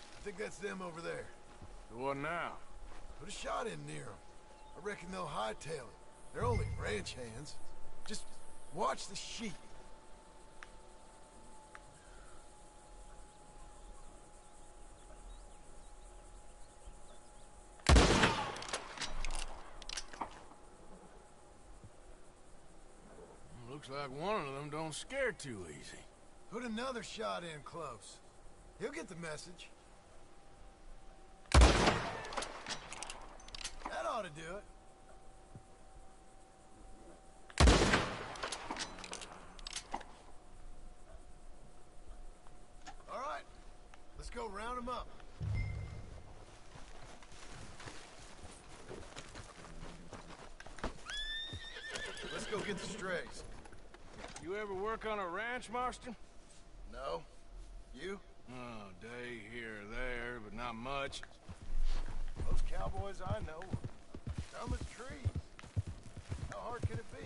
I think that's them over there. So what now? Put a shot in near them. I reckon they'll hightail it. They're only ranch hands. Just watch the sheep. Looks like one of them don't scare too easy. Put another shot in close. He'll get the message. That ought to do it. All right, let's go round them up. Let's go get the strays. You ever work on a ranch, Marston? No. You? Oh, day here or there, but not much. Those cowboys I know are dumb as trees. How hard can it be?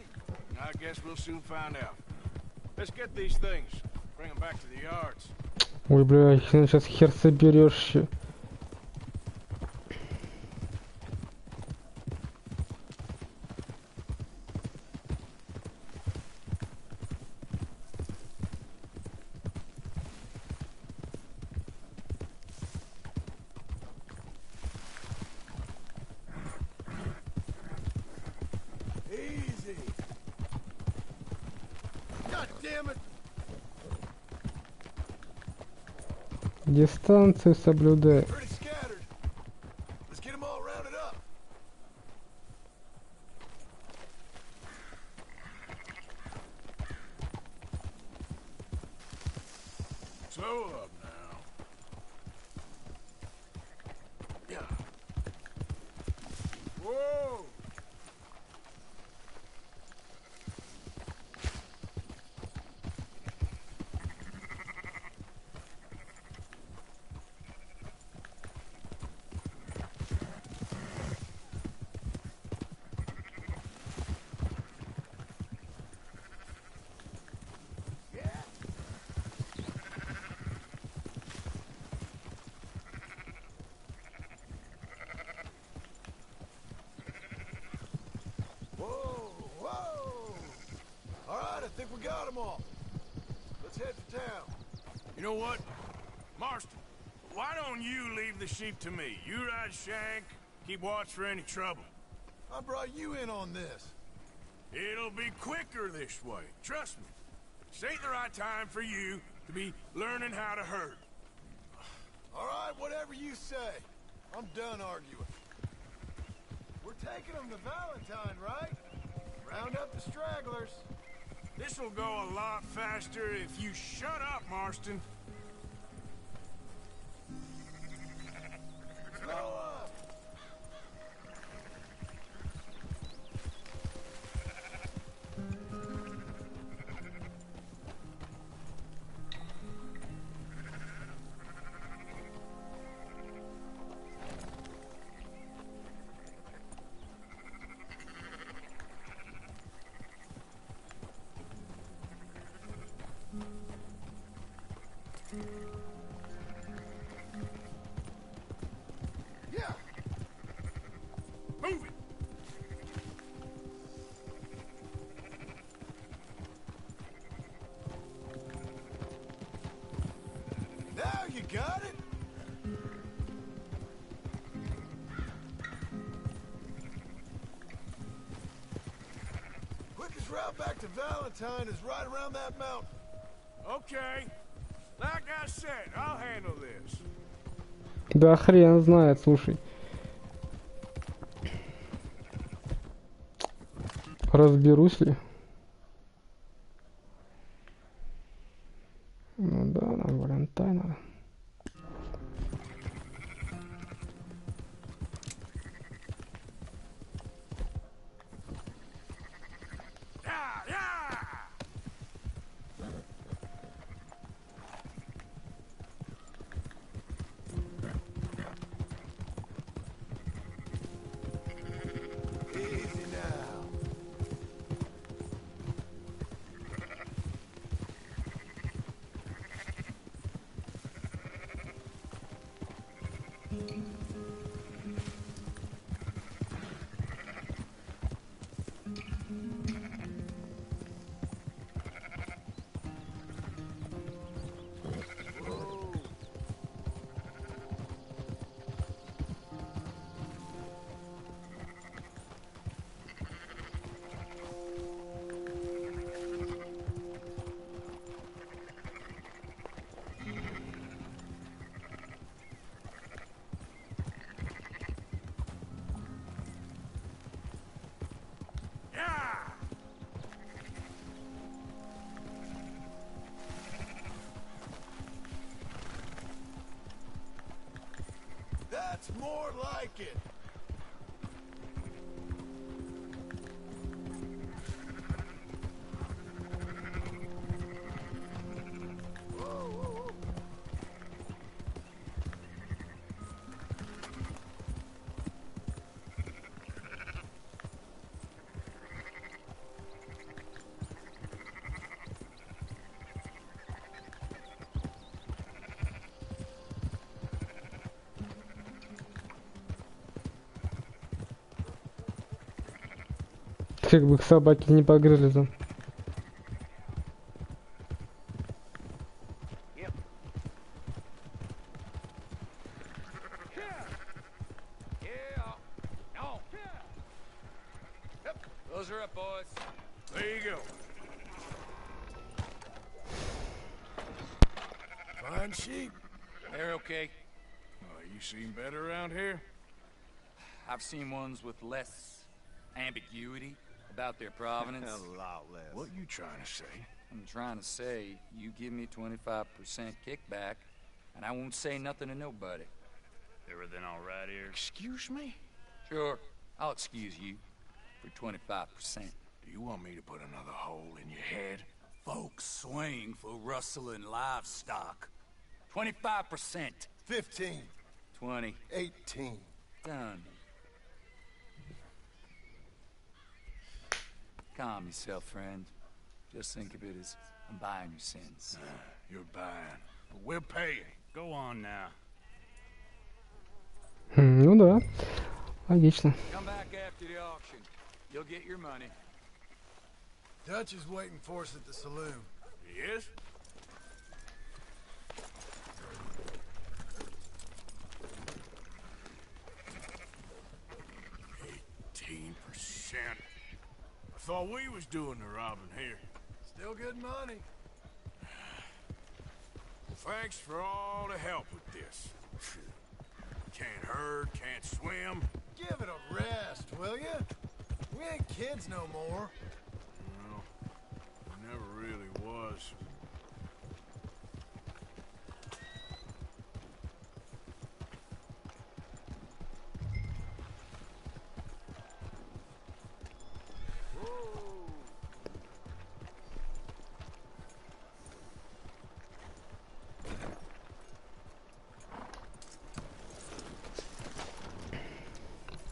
I guess we'll soon find out. Let's get these things. Bring them back to the yards. Ой, бля, сейчас хер соберешь. Дистанцию соблюдай. You know what? Marston, why don't you leave the sheep to me? You ride Shank, keep watch for any trouble. I brought you in on this. It'll be quicker this way, trust me. This ain't the right time for you to be learning how to herd. All right, whatever you say. I'm done arguing. We're taking them to Valentine, right? Round up the stragglers. This'll go a lot faster if you shut up, Marston. Slow up. Got it? Quickest route back to Valentine is right around that mountain. Okay. Like I said, I'll handle this. Да хрен знает, слушай. Разберусь ли? Ну да, нам Валентайн надо. Easy now. That's more like it. Как бы их собаки не погрызли. Those are up, boys. There you go. Fine sheep. They're okay. You seen better around here? I've seen ones with less ambiguity about their provenance. A lot less. What you trying to say? I'm trying to say, you give me 25% kickback, and I won't say nothing to nobody. Everything all right here? Excuse me? Sure, I'll excuse you for 25%. Do you want me to put another hole in your head? Folks swing for rustling livestock. 25%. 15. 20. 18. Done. Calm yourself, friend. Just think of it as I'm buying your sins. You're buying, but we're paying. Go on now. Ну да, логично. Come back after the auction. You'll get your money. Dutch is waiting for us at the saloon. He is? I thought we was doing the robbing here. Still good money. Thanks for all the help with this. Can't herd, can't swim. Give it a rest, will ya? We ain't kids no more. No, it never really was.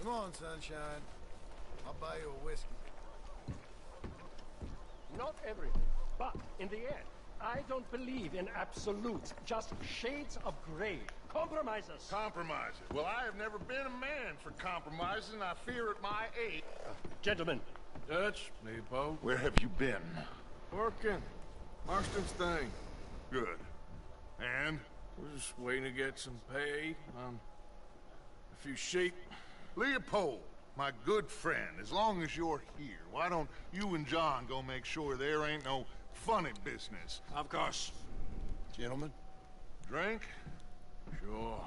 Come on, sunshine. I'll buy you a whiskey. Not everything, but in the end, I don't believe in absolutes, just shades of gray. Compromises. Compromises. Well, I have never been a man for compromises, and I fear at my age. Gentlemen. Dutch, Leopold. Where have you been? Working. Marston's thing. Good. And? We're just waiting to get some pay on a few sheep. Leopold, my good friend, as long as you're here, why don't you and John go make sure there ain't no funny business? Of course. Gentlemen. Drink? Sure.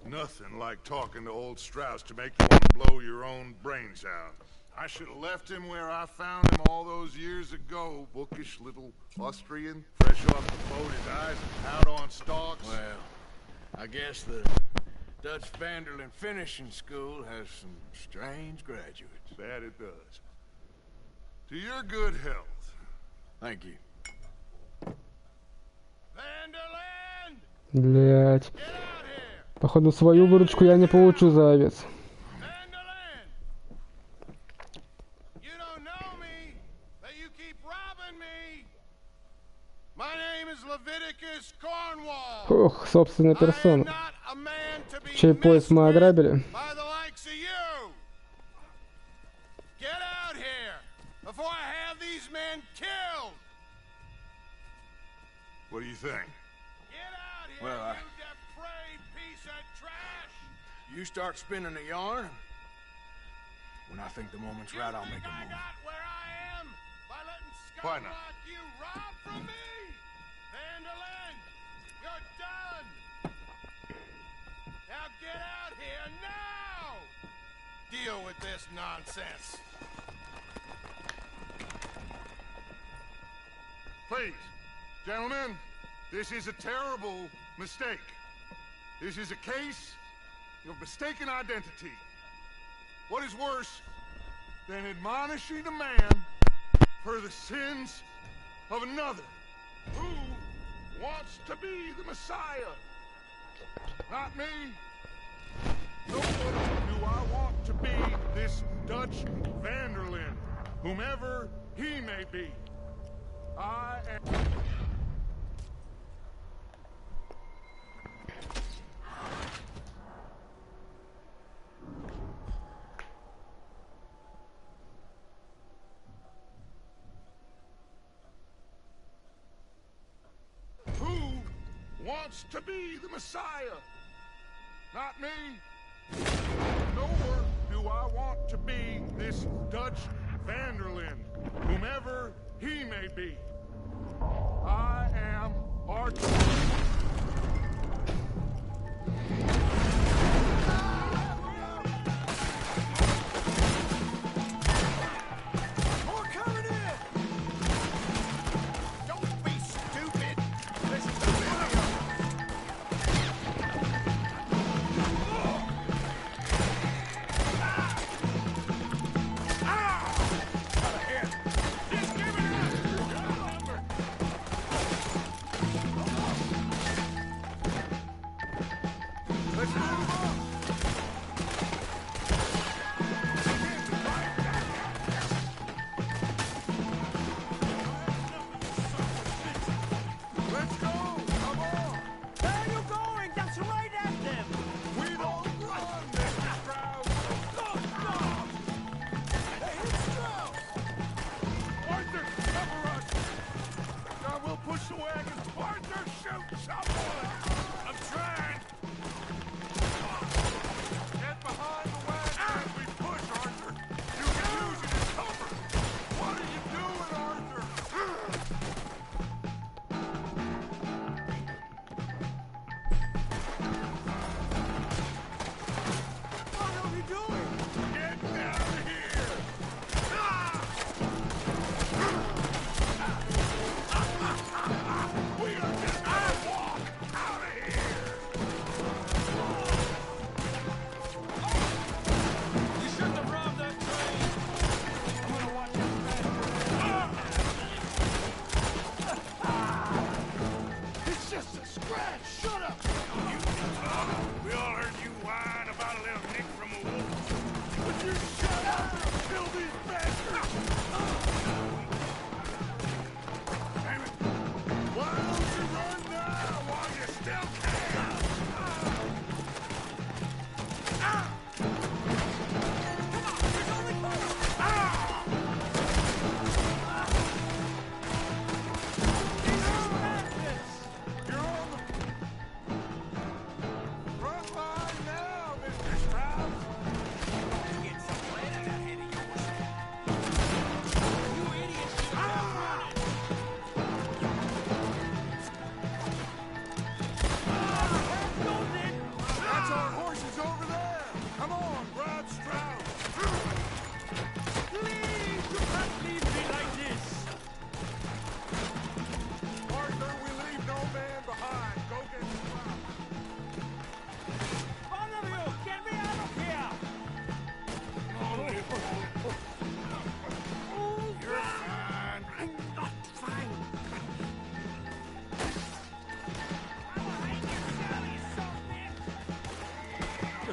Nothing like talking to old Strauss to make you want to blow your own brains out. I should have left him where I found him all those years ago. Bookish little Austrian, fresh off the boat, his eyes out on stalks. Well, I guess the Dutch Vanderlyn finishing school has some strange graduates. That it does. To your good health. Thank you. Vanderlyn! Блять. Походу, свою выручку я не получу за овец. Ух, собственная персона. Чей пояс мы ограбили? What do you think? Well, you start spinning the yarn. When I think the moment's right, I'll make a move. Why not? Vanderlyn, you're done. Now get out here now. Deal with this nonsense. Please, gentlemen, this is a terrible mistake. This is a case of mistaken identity. What is worse than admonishing a man for the sins of another? Who wants to be the Messiah? Not me. Nor do I want to be this Dutch Vanderlyn, whomever he may be. I am... wants to be the Messiah. Not me. Nor do I want to be this Dutch Vanderlyn, whomever he may be. I am Arthur.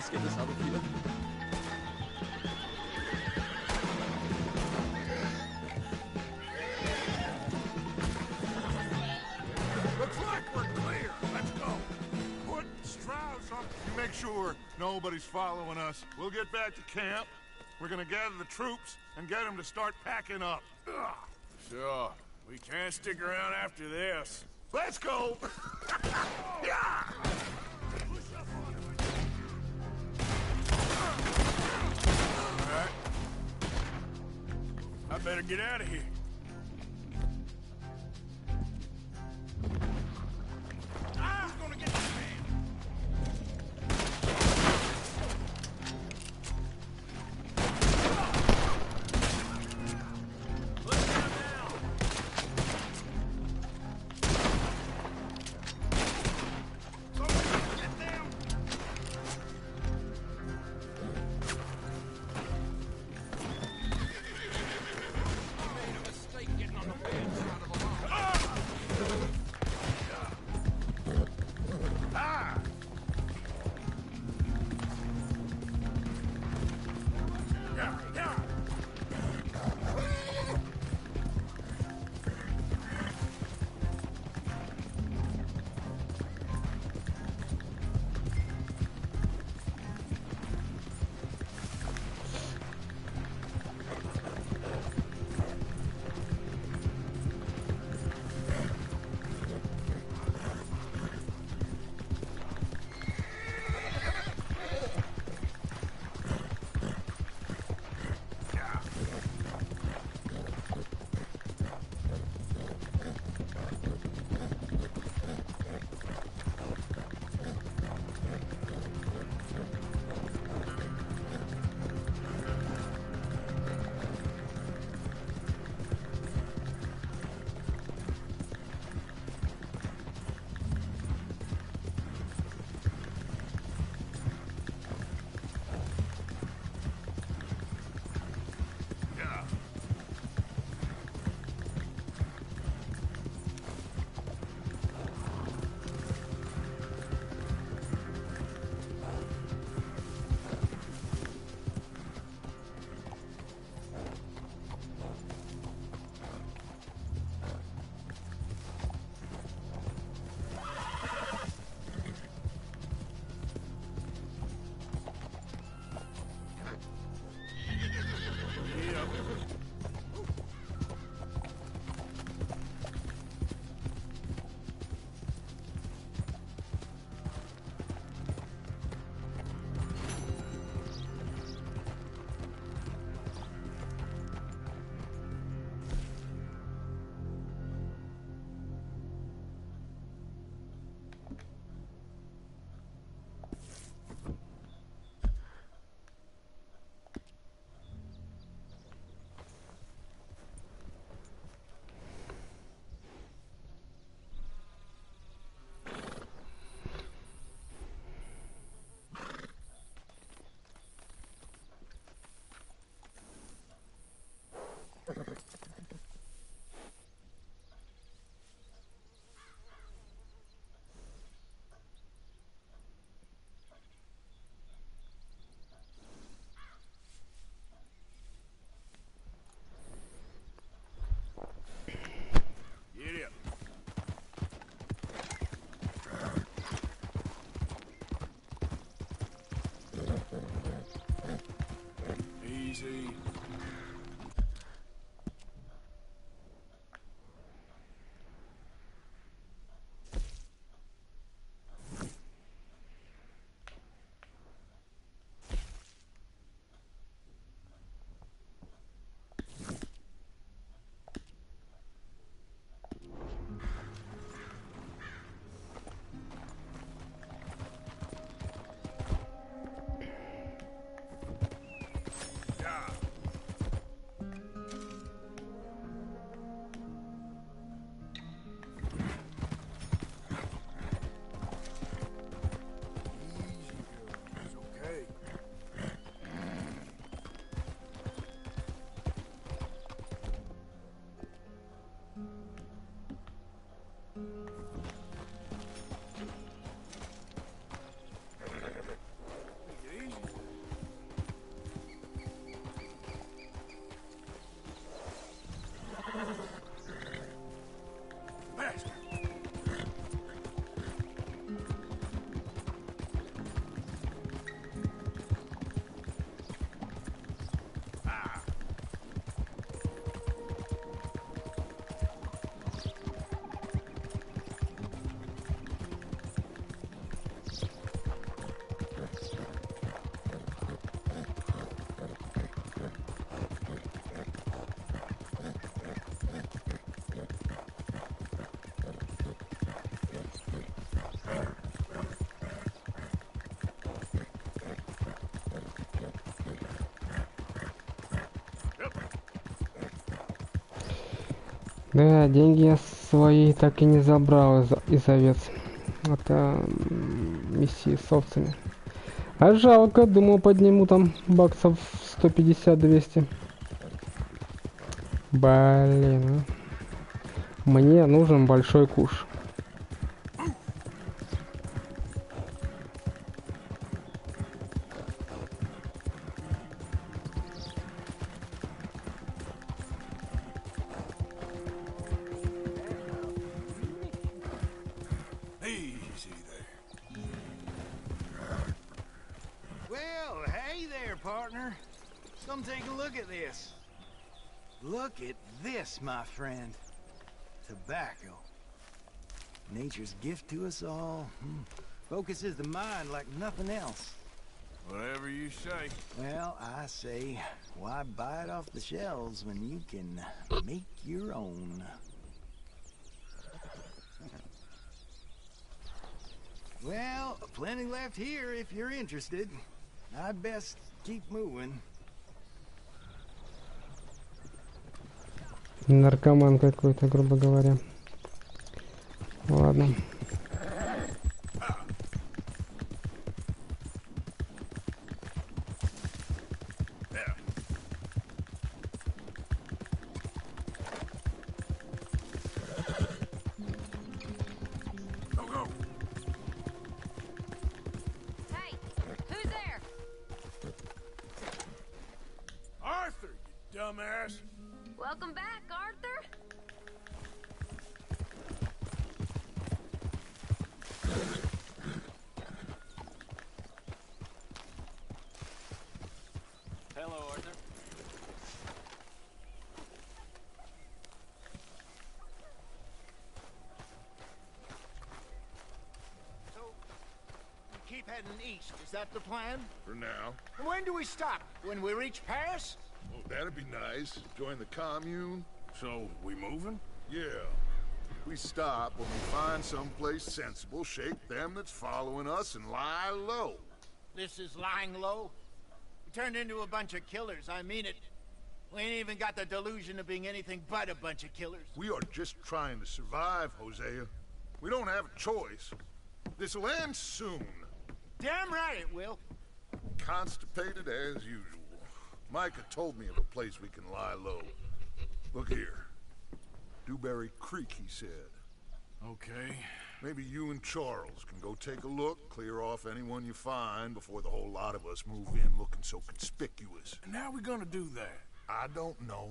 just get this out of here. Looks like we're clear. Let's go. Put Strauss on. You make sure nobody's following us. We'll get back to camp. We're gonna gather the troops and get them to start packing up. Ugh. Sure. We can't stick around after this. Let's go. Yeah. All right. I better get out of here. Who's gonna get this man? Да, деньги я свои так и не забрал из овец. Это миссии с овцами. А жалко, думал подниму там баксов 150-200. Блин, а. Мне нужен большой куш. Easy there. Well, hey there, partner. Come take a look at this. Look at this, my friend. Tobacco. Nature's gift to us all. Focuses the mind like nothing else. Whatever you say. Well, I say, why buy it off the shelves when you can make your own? Well, plenty left here if you're interested. I'd best keep moving. Наркоман какой-то, грубо говоря. Ладно. Hey, who's there? Arthur, you dumbass. Welcome back, Arthur. Hello, Arthur. So, we keep heading east. Is that the plan? For now. And when do we stop? When we reach Paris? Oh, that'd be nice. Join the commune. So, we moving? Yeah. We stop when we find someplace sensible, shake them that's following us, and lie low. This is lying low? We turned into a bunch of killers, I mean it. We ain't even got the delusion of being anything but a bunch of killers. We are just trying to survive, Hosea. We don't have a choice. This'll end soon. Damn right it will. Constipated as usual. Micah told me of a place we can lie low. Look here. Dewberry Creek, he said. Okay. Maybe you and Charles can go take a look, clear off anyone you find before the whole lot of us move in looking so conspicuous. And how we gonna do that? I don't know.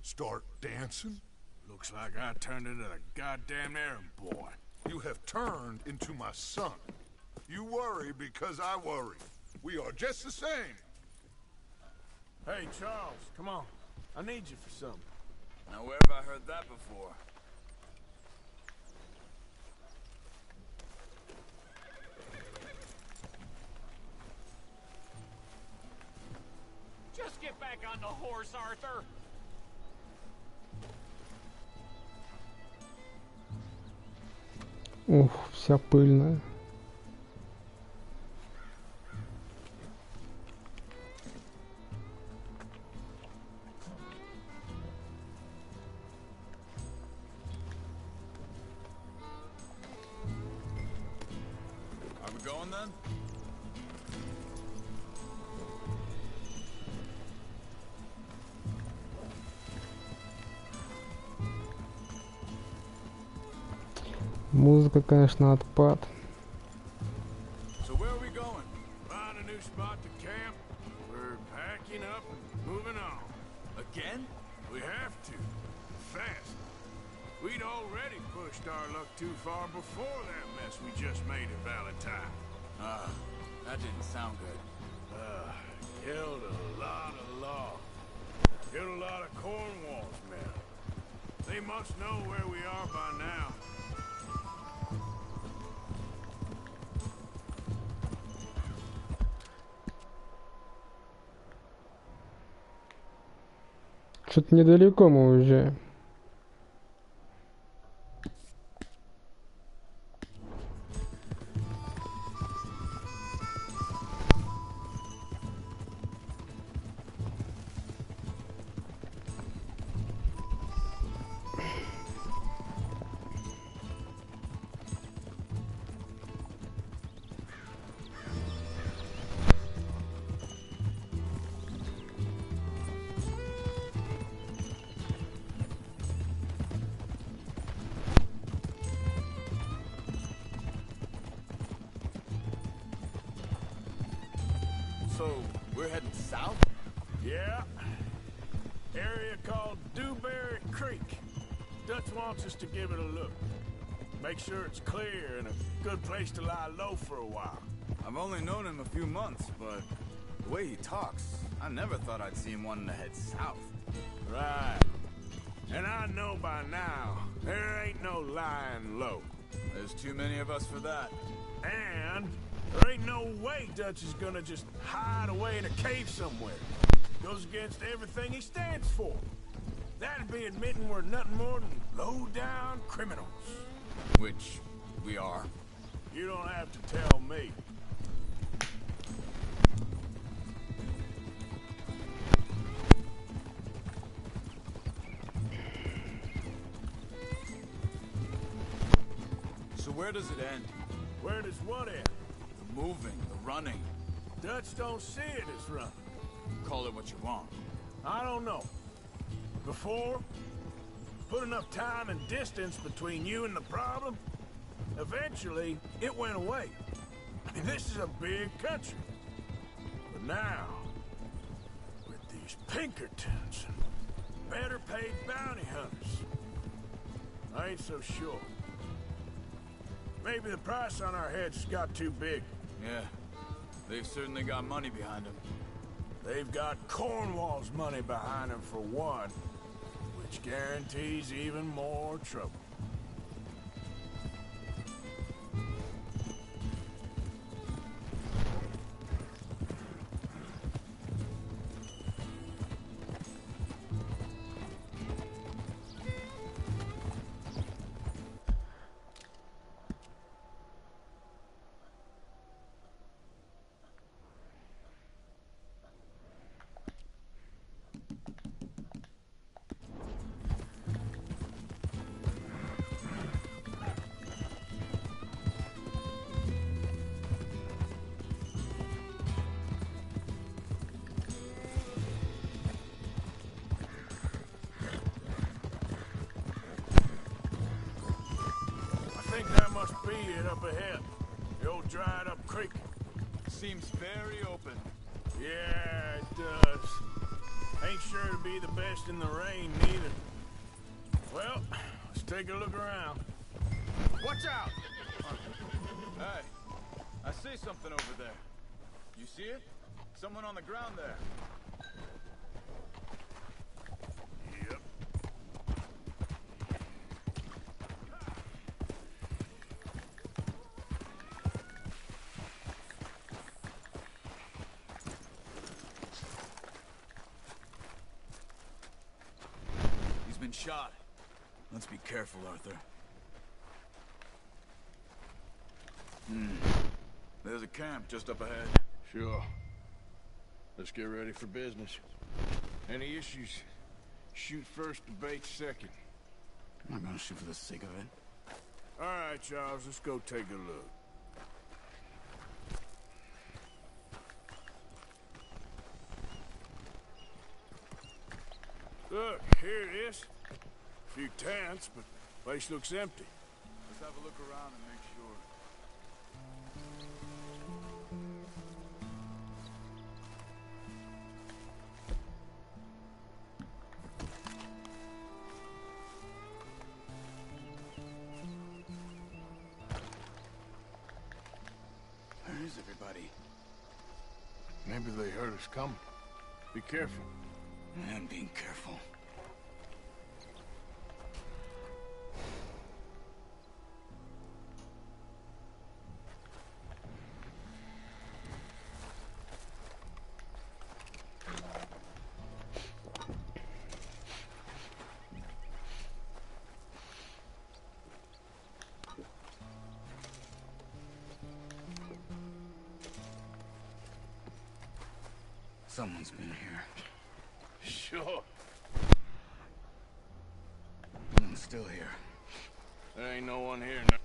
Start dancing? Looks like I turned into the goddamn errand boy. You have turned into my son. You worry because I worry. We are just the same. Hey, Charles, come on. I need you for something. Now, where have I heard that before? Just get back on the horse, Arthur. Ух, вся пыльная. Are we going then? Музыка, конечно, отпад. So where are we going? Find a new spot to camp? We're packing up and moving on. Again? We have to. Fast. We'd already pushed our luck too far before that mess we just made at Valentine. That didn't sound good. Killed a lot of law. Killed a lot of Cornwall's men. They must know where we are by now. Что-то недалеко мы уезжаем. So, we're heading south? Yeah. Area called Dewberry Creek. Dutch wants us to give it a look. Make sure it's clear and a good place to lie low for a while. I've only known him a few months, but the way he talks, I never thought I'd see him wanting to head south. Right. And I know by now, there ain't no lying low. There's too many of us for that. And there ain't no way Dutch is gonna just hide away in a cave somewhere. Goes against everything he stands for. That'd be admitting we're nothing more than low-down criminals. Which we are. You don't have to tell me. So where does it end? Where does what end? The moving, the running. Dutch don't see it as running. Call it what you want. I don't know. Before, put enough time and distance between you and the problem, eventually it went away. I mean, this is a big country. But now, with these Pinkertons and better paid bounty hunters, I ain't so sure. Maybe the price on our heads got too big. Yeah, they've certainly got money behind them. They've got Cornwall's money behind them for one, which guarantees even more trouble. That must be it up ahead. The old dried up creek. Seems very open. Yeah, it does. Ain't sure to be the best in the rain, neither. Well, let's take a look around. Watch out! Hey, I see something over there. You see it? Someone on the ground there. Yep. He's been shot. Let's be careful, Arthur. There's a camp just up ahead. Sure. Let's get ready for business. Any issues? Shoot first, debate second. I'm not gonna shoot for the sake of it. All right, Charles, let's go take a look. Look, here it is. A few tents, but place looks empty. Let's have a look around and make sure. Where is everybody? Maybe they heard us coming. Be careful. I am being careful. Someone's been here. Sure. Someone's still here. There ain't no one here now.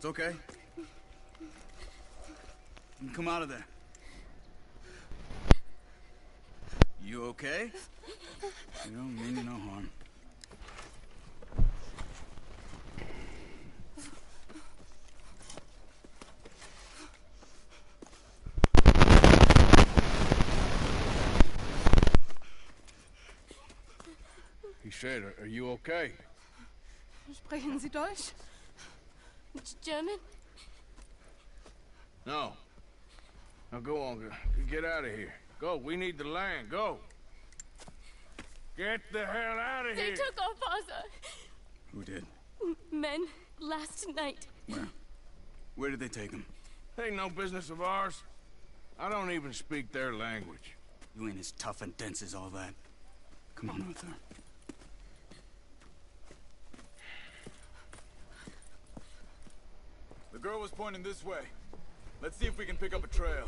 It's okay. You can come out of there. You okay? You don't mean you no harm. He said, are you okay? Sprechen Sie Deutsch? German? No. Now go on, get out of here. Go, we need the land, go. Get the hell out of They here! took our father. Who did? Men last night. Where? Where did they take him? Ain't no business of ours. I don't even speak their language. You ain't as tough and dense as all that. Come on, Arthur. The girl was pointing this way. Let's see if we can pick up a trail.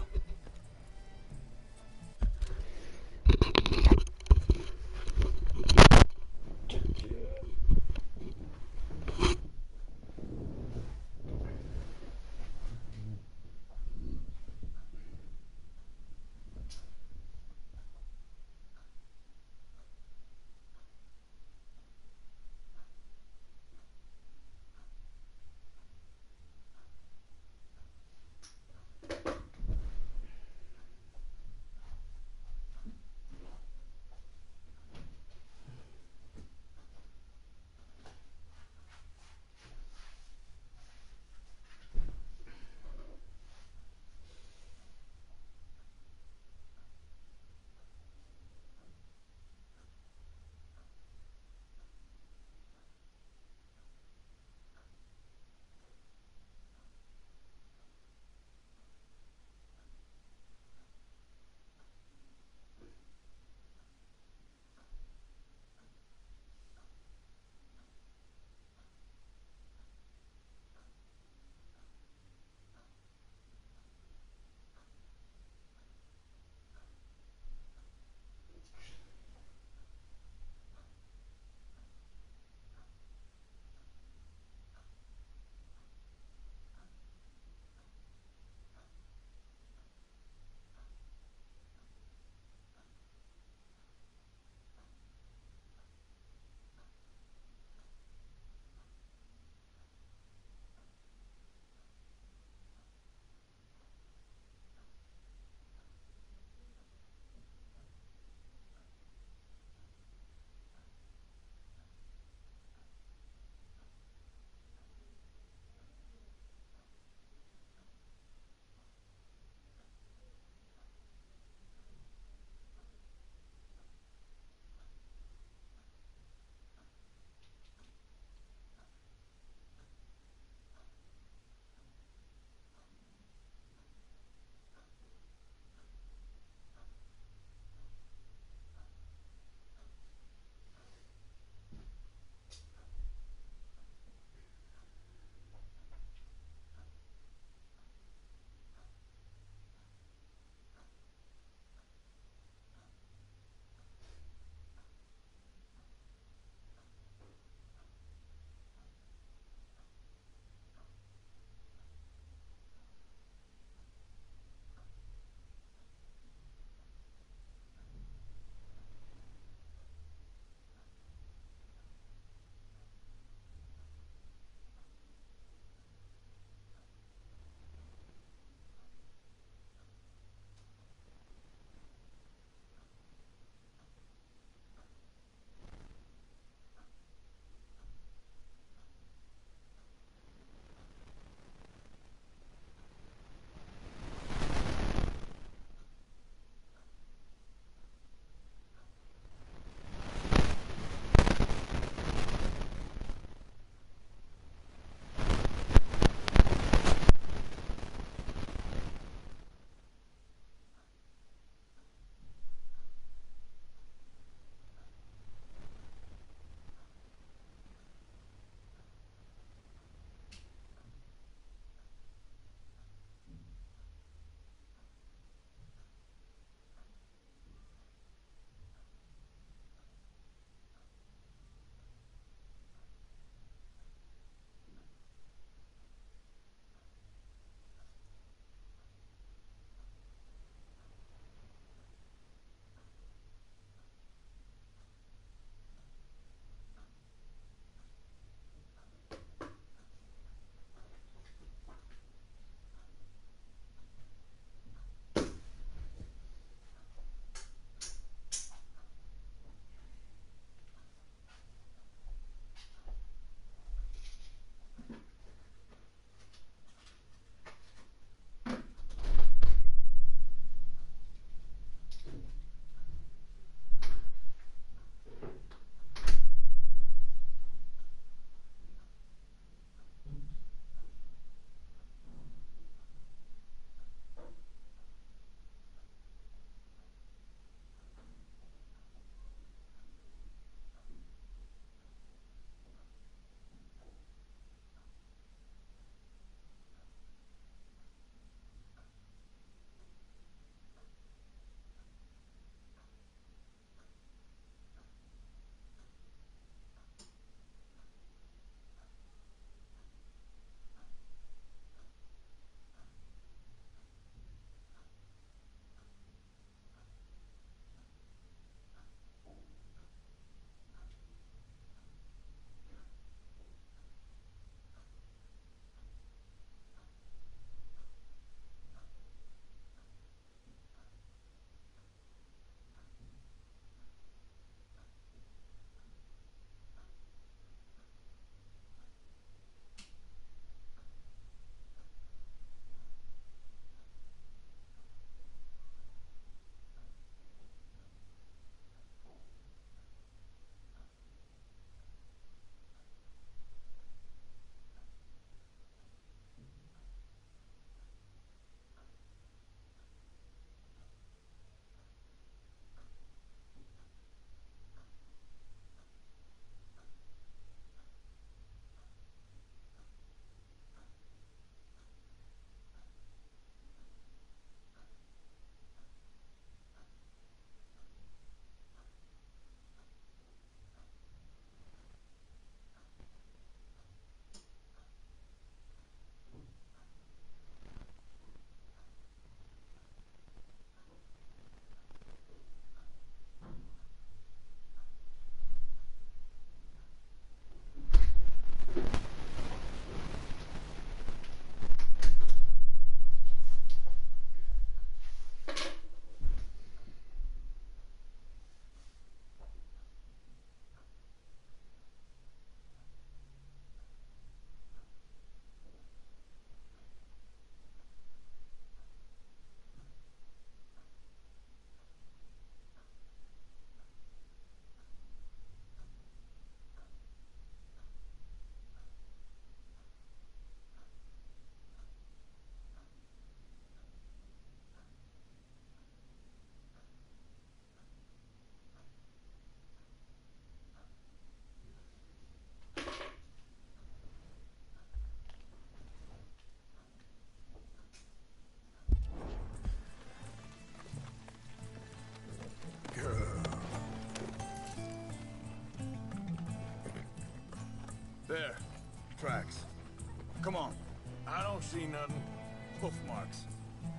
Hoof marks.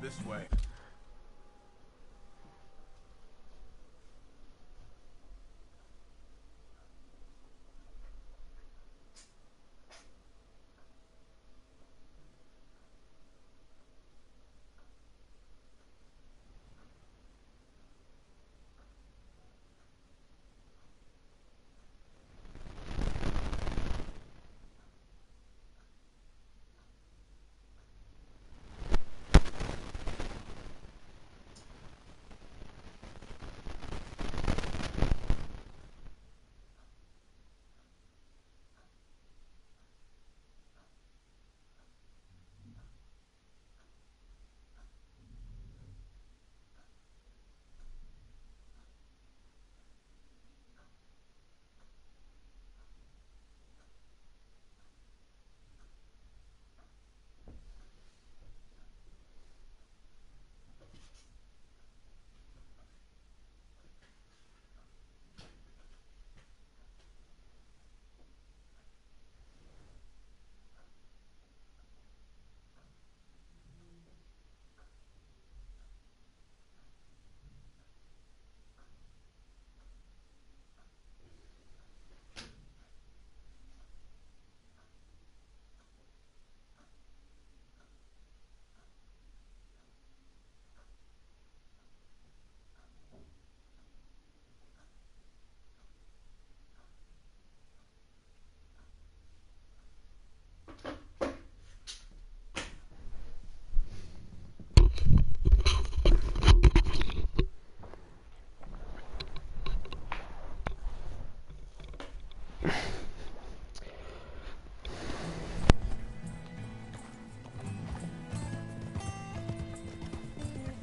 This way.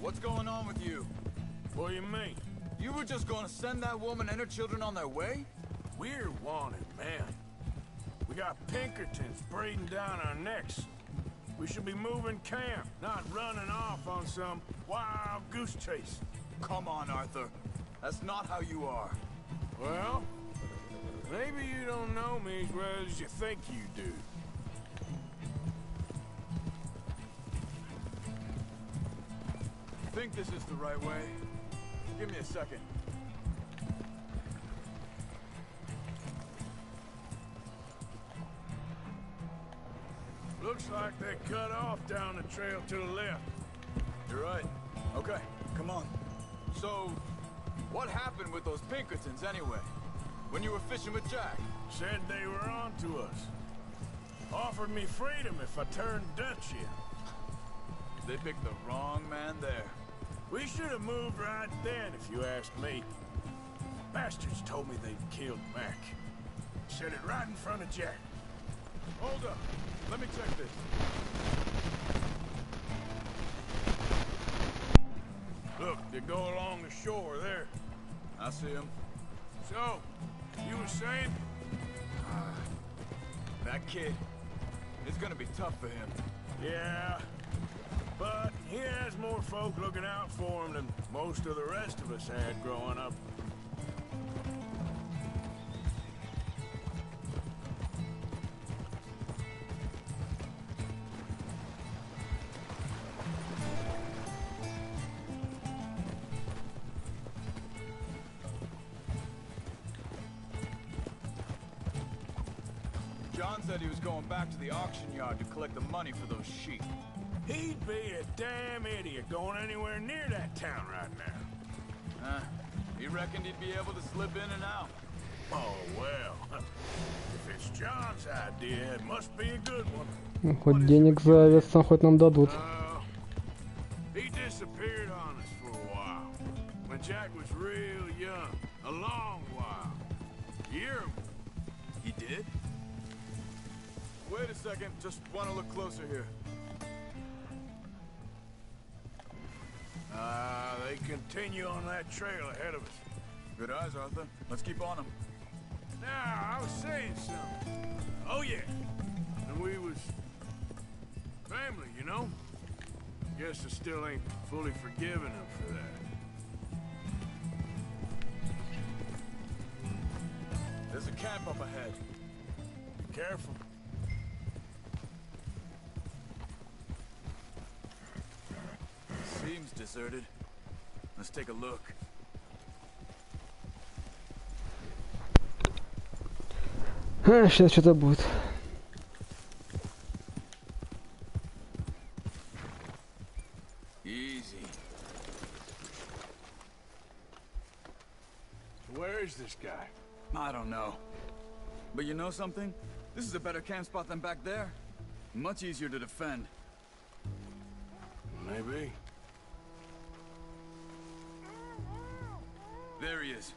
What's going on with you? What do you mean? You were just gonna send that woman and her children on their way? We're wanted, man. We got Pinkertons breathing down our necks. We should be moving camp, not running off on some wild goose chase. Come on, Arthur. That's not how you are. Well, maybe you don't know me as well as you think you do. Think this is the right way? Give me a second. Looks like they cut off down the trail to the left. You're right. Okay, come on. So, what happened with those Pinkertons anyway? When you were fishing with Jack? Said they were on to us. Offered me freedom if I turned Dutch in. They picked the wrong man there. We should have moved right then, if you ask me. Bastards told me they'd killed Mac. Said it right in front of Jack. Hold up. Let me check this. Look, they go along the shore there. I see him. So, you were saying? That kid. It's gonna be tough for him. Yeah. But he has more folk looking out for him than most of the rest of us had growing up. John said he was going back to the auction yard to collect the money for those sheep. He'd be a damn idiot going anywhere near that town right now. He reckoned he'd be able to slip in and out. Oh, well. If it's John's idea, it must be a good one. Ну, хоть денег за овец хоть нам дадут. He disappeared on us for a while. When Jack was real young. A long while. Year. He did? Wait a second. Just want to look closer here. They continue on that trail ahead of us. Good eyes, Arthur. Let's keep on them. Now, I was saying something. Oh, yeah. And we was family, you know? Guess I still ain't fully forgiven him for that. There's a camp up ahead. Be careful. Seems deserted. Let's take a look. Сейчас что-то будет. Easy. Where is this guy? I don't know. But you know something? This is a better camp spot than back there. Much easier to defend. Maybe. There he is.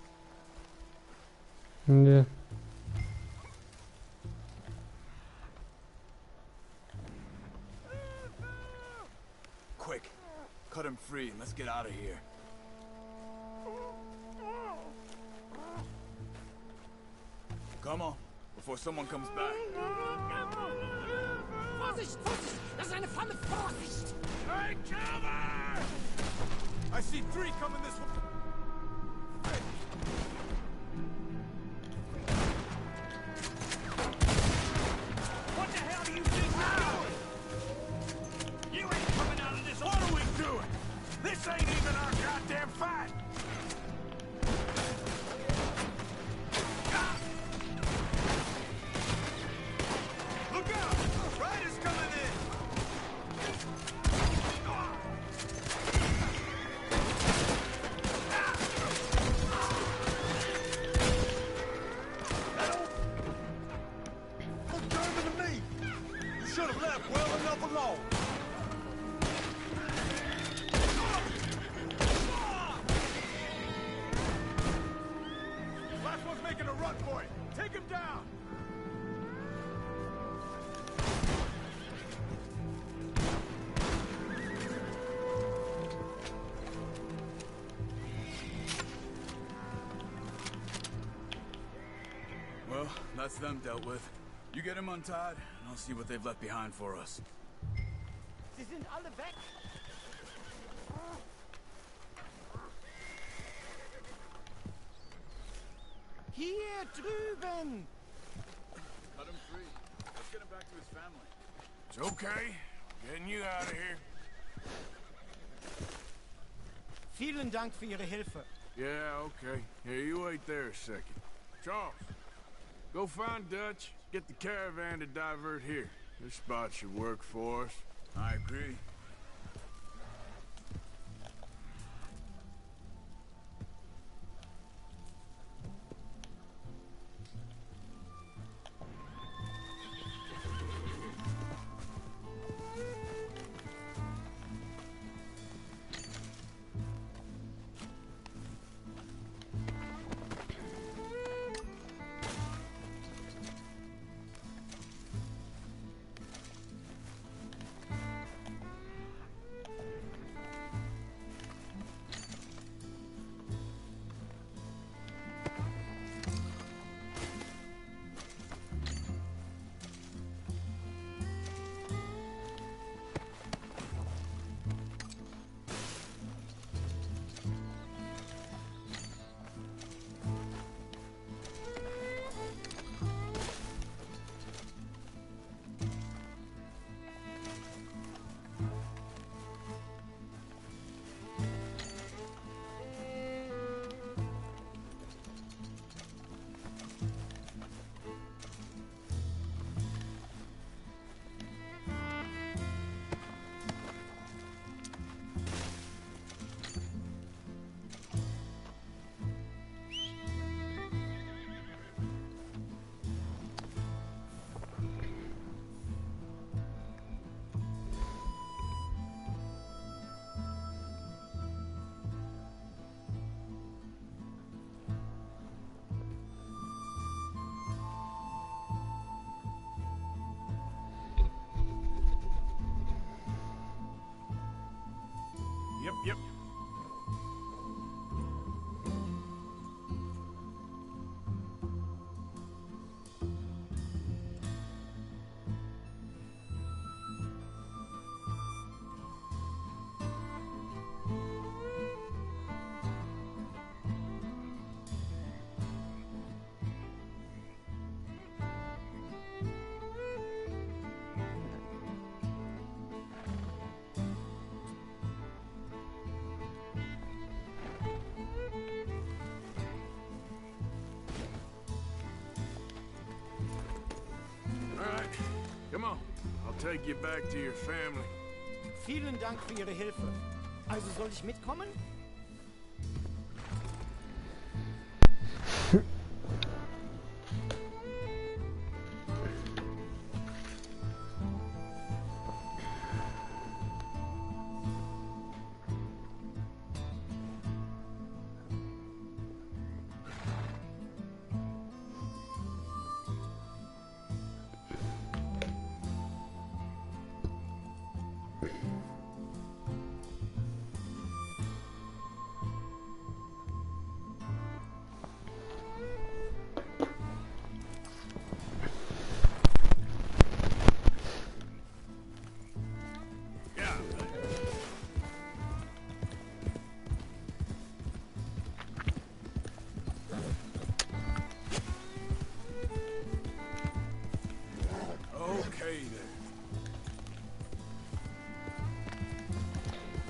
Yeah. Quick. Cut him free and let's get out of here. Come on, before someone comes back. Vorsicht, Vorsicht! Das ist eine Falle! Vorsicht! Hey, cover! I see 3 coming this way. What the hell do you think you're doing? You ain't coming out of this. What are we doing? This ain't even our goddamn fight! Look out! Riders coming in! Look German to me! You should have left well enough alone! Last one's making a run for it! Take him down! Well, that's them dealt with. You get him untied, and I'll see what they've left behind for us. Sie sind alle weg! Hier drüben! Cut him free. Let's get him back to his family. It's okay. Getting you out of here. Vielen Dank für Ihre Hilfe. Yeah, okay. Here, you wait there a second. Charles, go find Dutch. Get the caravan to divert here. This spot should work for us. I agree. take you back to your family. Vielen Dank für Ihre Hilfe. Also soll ich mitkommen?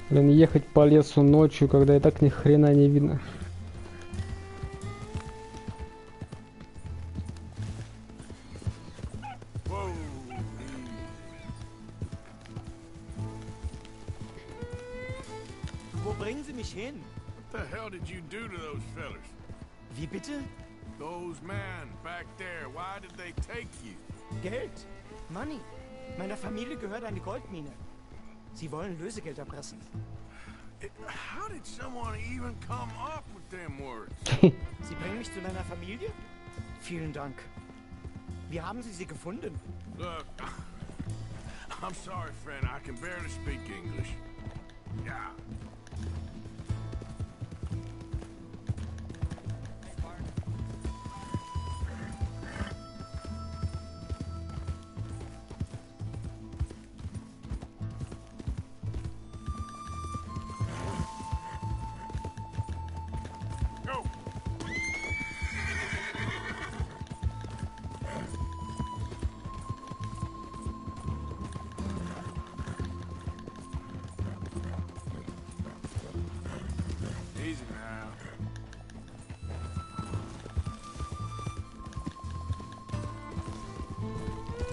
Блин, ехать по лесу ночью, когда и так ни хрена не видно. Wo bringen Sie mich hin? What the hell did you do to those fellas? Wie bitte? Those men back there, why did they take you? Geld. Money. Meiner Familie gehört eine Goldmine. Sie wollen Lösegeld erpressen. How did someone even come up with them words? Sie bringen mich zu deiner Familie? Vielen Dank. Wie haben Sie sie gefunden? Look, I'm sorry, friend. I can barely speak English. Yeah.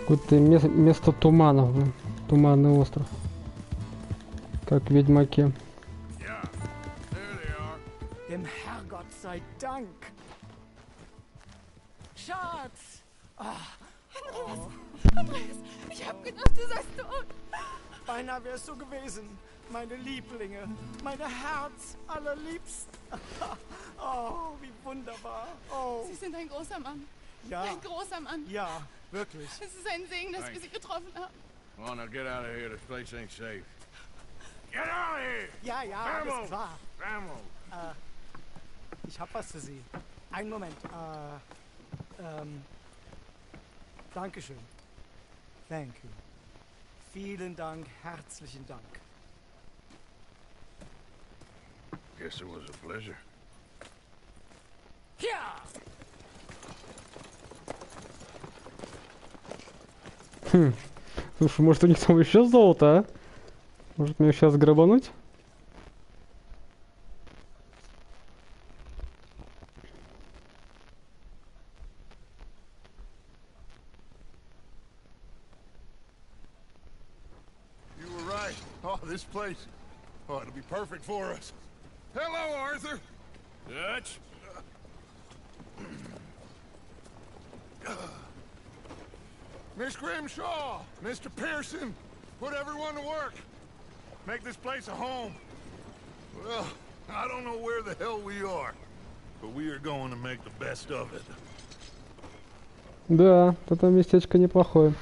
Какое-то место туманов, блин. Туманный остров. Как в Ведьмаке. Dem Herrgott sei Dank. Schatz! Andreas, ich hab gedacht, du seist tot. Beinahe wärst du gewesen. Meine Lieblinge. Meine Herz allerliebst. Oh, wie wunderbar. Oh. Sie sind ein großer Mann. Ja. Ein großer Mann. Ja, wirklich. Es ist ein Segen, dass wir Sie getroffen haben. Come on, now get out of here. This place ain't safe. Get out of here! Ja, ja, Vamos! alles klar. Vamos! Ich hab was für Sie. Einen Moment. Dankeschön. Thank you. Vielen Dank, herzlichen Dank. Guess it was a pleasure. Ja! Слушай, может у них там еще золото, а? Может мне сейчас грабануть? You were right. Oh, this place. Oh, it'll be perfect for us. Hello, Arthur. Dutch? Miss Grimshaw, Mr. Pearson, put everyone to work. Make this place a home. Well, I don't know where the hell we are, but we are going to make the best of it. Да, это местечко неплохое.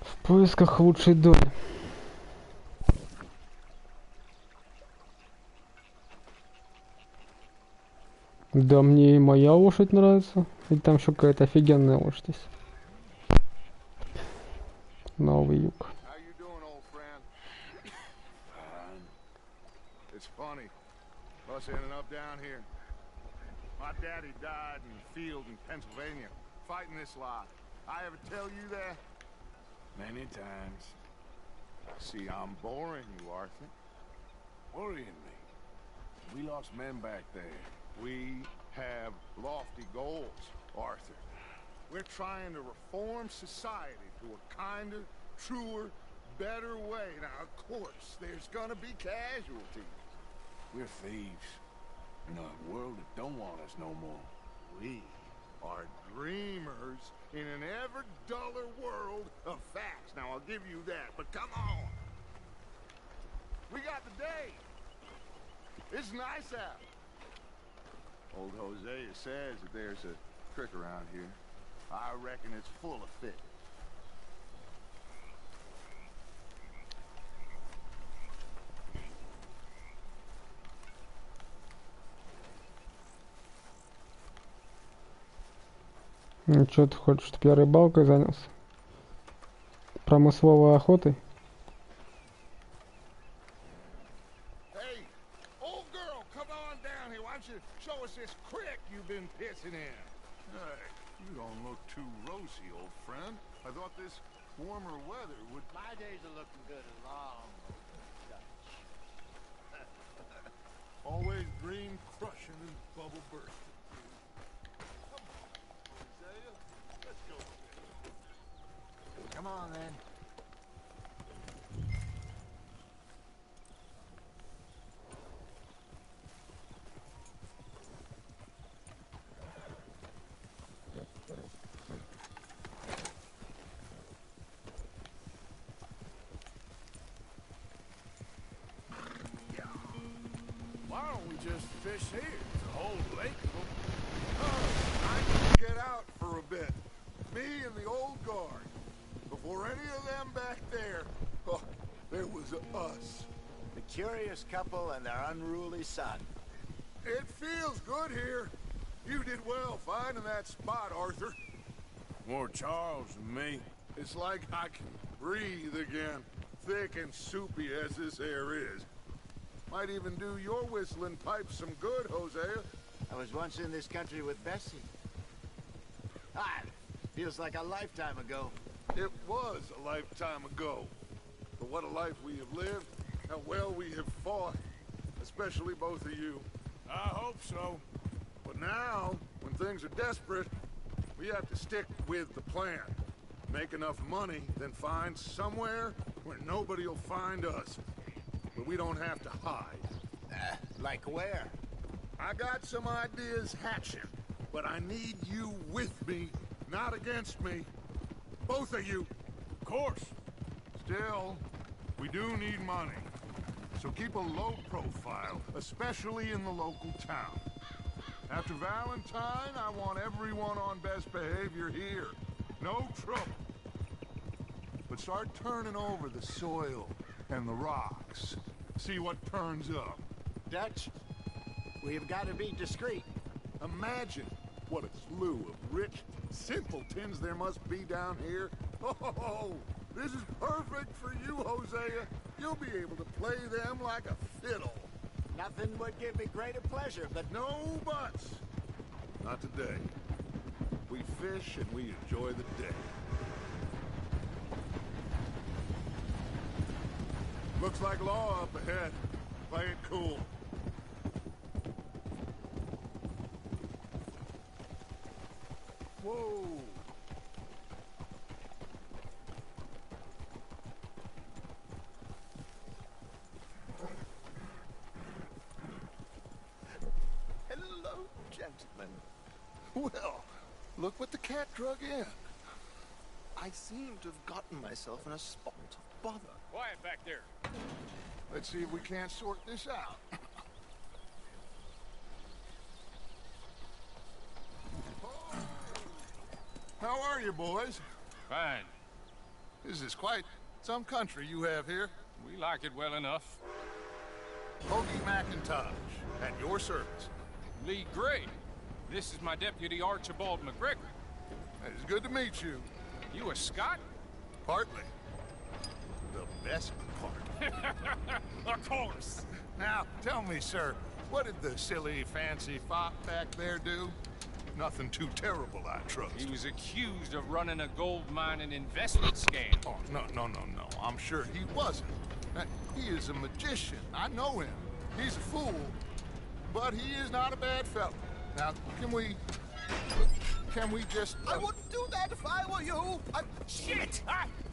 В поисках лучшей доли. Да мне и моя лошадь нравится. И там еще какая-то офигенная лошадь есть. Новый юг. How you doing, old friend? It's funny. Us ending up down here. My daddy died in the field in Pennsylvania, fighting this lot. I ever tell you that? Many times. See, I'm boring you, Arthur. Worrying me. We lost men back there. We have lofty goals, Arthur. We're trying to reform society to a kinder, truer, better way. Now, of course, there's gonna be casualties. We're thieves. In a world that don't want us no more. We are dreamers in an ever duller world of facts. Now, I'll give you that, but come on. We got the day. It's nice out. Old Hosea says that there's a trick around here. I reckon it's full of fish. Ну что ты хочешь, чтобы я рыбалкой занялся? Промысловой охотой? Hey, old girl, come on down here. Why don't you show us this creek you've been pissing in? Hey, you don't look too rosy, old friend. I thought this warmer weather would... My days are looking good as long. Always dream crushing and bubble bursting. Let's go. Come on, then. Why don't we just fish here? It's a whole lake. I need to get out for a bit. Me and the old guard. Before any of them back there, oh, there was us. The curious couple and their unruly son. It feels good here. You did well finding that spot, Arthur. More Charles than me. It's like I can breathe again. Thick and soupy as this air is. Might even do your whistling pipes some good, Hosea. I was once in this country with Bessie. Ah, feels like a lifetime ago. It was a lifetime ago. But what a life we have lived. How well we have fought. Especially both of you. I hope so. But now, when things are desperate, we have to stick with the plan. Make enough money, then find somewhere where nobody will find us. But we don't have to hide. Like where? I got some ideas hatching, but I need you with me, not against me. Both of you. Of course. Still, we do need money. So keep a low profile, especially in the local town. After Valentine, I want everyone on best behavior here. No trouble. But start turning over the soil and the rocks. See what turns up. Dutch, we've got to be discreet. Imagine what a slew of rich simpletons there must be down here. Oh, this is perfect for you, Hosea. You'll be able to play them like a fiddle. Nothing would give me greater pleasure, but no buts. Not today. We fish and we enjoy the day. Looks like law up ahead. Play it cool. Whoa. hello, gentlemen. Well, look what the cat drug in. I seem to have gotten myself in a spot of bother. Quiet back there. Let's see if we can't sort this out. How are you, boys? Fine. This is quite some country you have here. We like it well enough. Hoagie McIntosh, at your service. Lee Gray. This is my deputy Archibald McGregor. It's good to meet you. You a Scot? Partly. The best part. Of course. Now, tell me, sir, what did the silly, fancy fop back there do? Nothing too terrible, I trust. He was accused of running a gold mine and investment scam. Oh, no. I'm sure he wasn't. He is a magician. I know him. He's a fool, but he is not a bad fellow. Now, can we just... I wouldn't do that if I were you. Shit!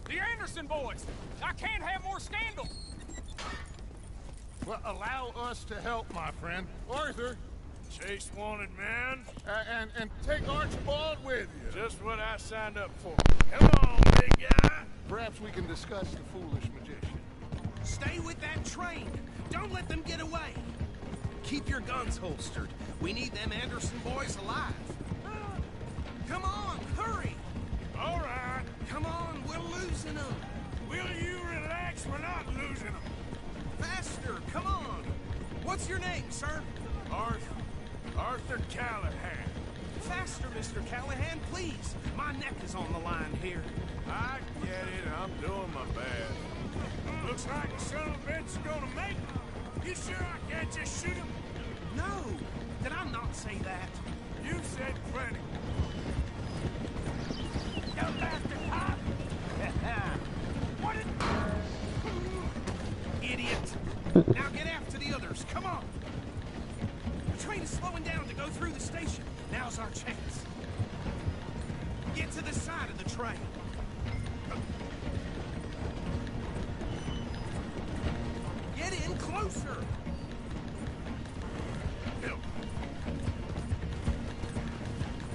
The Anderson boys! I can't have more scandal! Well, allow us to help, my friend. Arthur! Chase wanted man. And take Archibald with you. Just what I signed up for. Come on, big guy. Perhaps we can discuss the foolish magician. Stay with that train. Don't let them get away. Keep your guns holstered. We need them Anderson boys alive. Come on, hurry. All right. Come on, we're losing them. Will you relax? We're not losing them. Faster, come on. What's your name, sir? Arthur Callahan. Faster, Mr. Callahan, please. My neck is on the line here. I get it. I'm doing my best. Looks like the son of a bitch is gonna make it. You sure I can't just shoot him? No. Did I not say that? You said plenty. You bastard, huh? What Idiot. Now get after the others. Come on. The train is slowing down to go through the station. Now's our chance. Get to the side of the train. Get in closer.